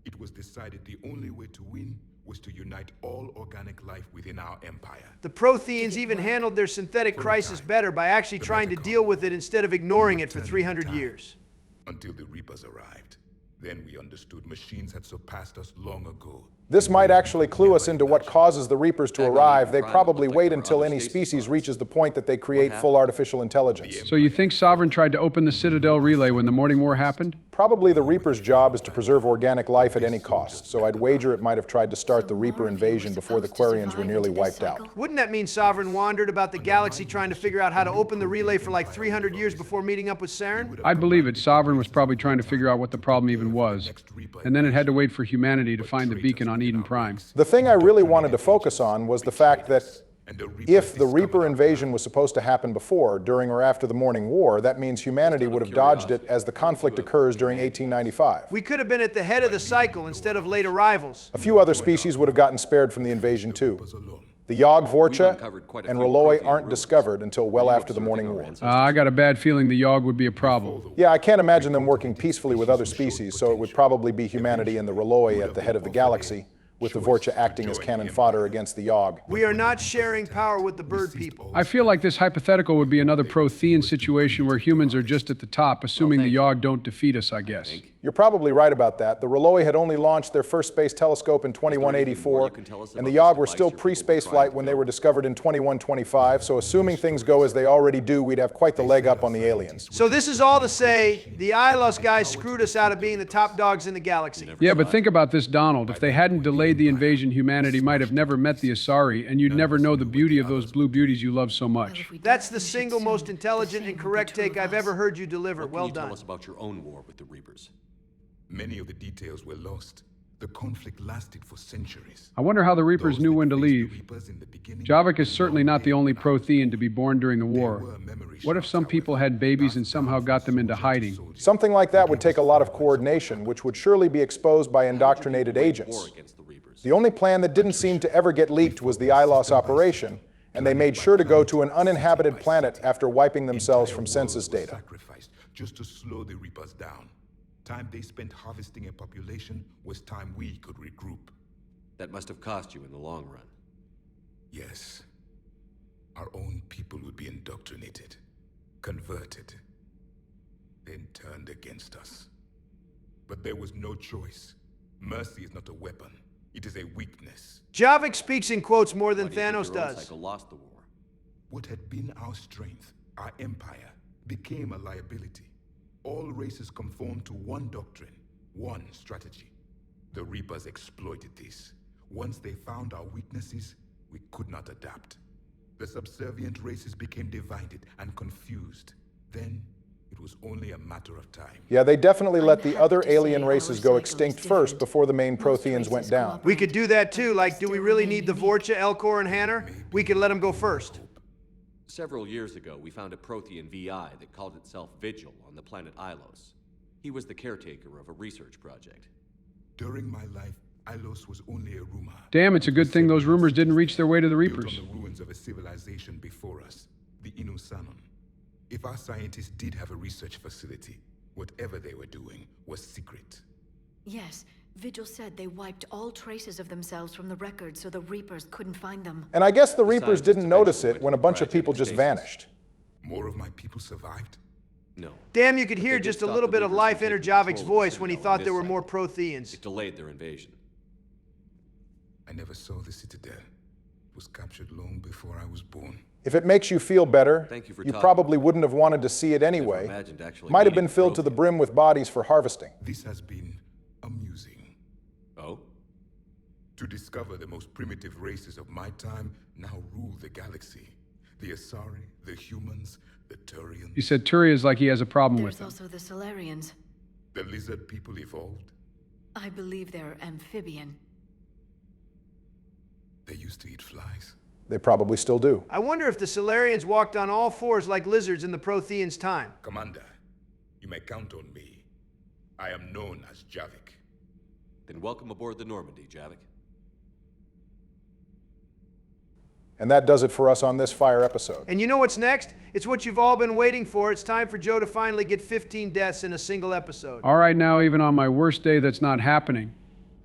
It was decided the only way to win was to unite all organic life within our empire. The Protheans even handled their synthetic crisis better by actually trying to deal with it instead of ignoring it for 300 years. Until the Reapers arrived. Then we understood machines had surpassed us long ago. This might actually clue us into what causes the Reapers to arrive. They probably wait until any species reaches the point that they create full artificial intelligence. So you think Sovereign tried to open the Citadel relay when the Morning War happened? Probably the Reaper's job is to preserve organic life at any cost, so I'd wager it might have tried to start the Reaper invasion before the Quarians were nearly wiped out. Wouldn't that mean Sovereign wandered about the galaxy trying to figure out how to open the relay for like 300 years before meeting up with Saren? I'd believe it. Sovereign was probably trying to figure out what the problem even was. And then it had to wait for humanity to find the beacon on Eden Prime. The thing I really wanted to focus on was the fact that if the Reaper invasion was supposed to happen before, during, or after the Morning War, that means humanity would have dodged it as the conflict occurs during 1895. We could have been at the head of the cycle instead of late arrivals. A few other species would have gotten spared from the invasion too. The Yogg Vorcha and R'hlloi aren't discovered until well after the Morning War. I got a bad feeling the Yogg would be a problem. Yeah, I can't imagine them working peacefully with other species, so it would probably be humanity and the R'hlloi at the head of the galaxy, with the Vorcha acting as cannon fodder against the Yogg. We are not sharing power with the bird people. I feel like this hypothetical would be another Prothean situation where humans are just at the top, assuming the Yogg don't defeat us, I guess. You're probably right about that. The R'hlloi had only launched their first space telescope in 2184, and the Yogg were still pre-space flight when they were discovered in 2125, so assuming things go as they already do, we'd have quite the leg up on the aliens. So this is all to say, the Ilos guys screwed us out of being the top dogs in the galaxy. Yeah, but think about this, Donald. If they hadn't delayed the invasion, humanity might have never met the Asari, and you'd never know the beauty of those blue beauties you love so much. That's the single most intelligent and correct take I've ever heard you deliver. Well done. Tell us about your own war with the Reapers. Many of the details were lost. The conflict lasted for centuries. I wonder how the Reapers knew when to leave. Javik is certainly not the only Prothean to be born during the war. What if some people had babies and somehow got them into hiding? Something like that would take a lot of coordination, which would surely be exposed by indoctrinated agents. The only plan that didn't seem to ever get leaked was the Ilos operation, and they made sure to go to an uninhabited planet after wiping themselves from census data. Sacrificed just to slow the Reapers down. Time they spent harvesting a population was time we could regroup. That must have cost you in the long run. Yes. Our own people would be indoctrinated, converted, then turned against us. But there was no choice. Mercy is not a weapon. It is a weakness. Javik speaks in quotes more than Thanos does. Lost the war. What had been our strength, our empire, became a liability. All races conformed to one doctrine, one strategy. The Reapers exploited this. Once they found our weaknesses, we could not adapt. The subservient races became divided and confused. Then, it was only a matter of time. Yeah, they definitely let the other alien races go extinct first before the main Protheans went down. We could do that too, like, do we really need the Vorcha, Elcor, and Hanner? We could let them go first. Several years ago, we found a Prothean VI that called itself Vigil on the planet Ilos. He was the caretaker of a research project. During my life, Ilos was only a rumor. Damn, it's a good thing those rumors didn't reach their way to the Reapers. Built on the ruins of a civilization before us, the Inusanon. If our scientists did have a research facility, whatever they were doing was secret. Yes, Vigil said they wiped all traces of themselves from the records so the Reapers couldn't find them. And I guess the Reapers didn't notice it when a bunch of people just vanished. More of my people survived? No. Damn, you could hear just a little bit of life enter Javik's voice when he thought there were more Protheans. It delayed their invasion. I never saw the Citadel. It was captured long before I was born. If it makes you feel better, you probably wouldn't have wanted to see it anyway. Might have been filled to the brim with bodies for harvesting. This has been amusing. Oh? To discover the most primitive races of my time now rule the galaxy. The Asari, the humans, the Turians. He said Turia's like he has a problem with them. There's also the Solarians. The lizard people evolved? I believe they're amphibian. They used to eat flies. They probably still do. I wonder if the Solarians walked on all fours like lizards in the Protheans' time. Commander, you may count on me. I am known as Javik. Then welcome aboard the Normandy, Javik. And that does it for us on this Fire episode. And you know what's next? It's what you've all been waiting for. It's time for Joe to finally get 15 deaths in a single episode. All right, now, even on my worst day, that's not happening.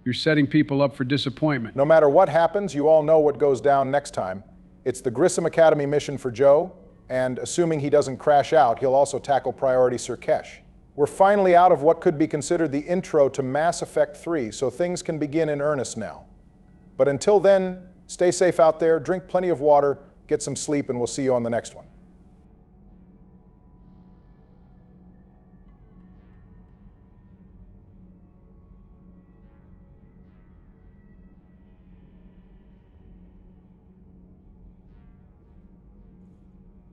You're setting people up for disappointment. No matter what happens, you all know what goes down next time. It's the Grissom Academy mission for Joe, and assuming he doesn't crash out, he'll also tackle Priority Sirkesh. We're finally out of what could be considered the intro to Mass Effect 3, so things can begin in earnest now. But until then, stay safe out there, drink plenty of water, get some sleep, and we'll see you on the next one.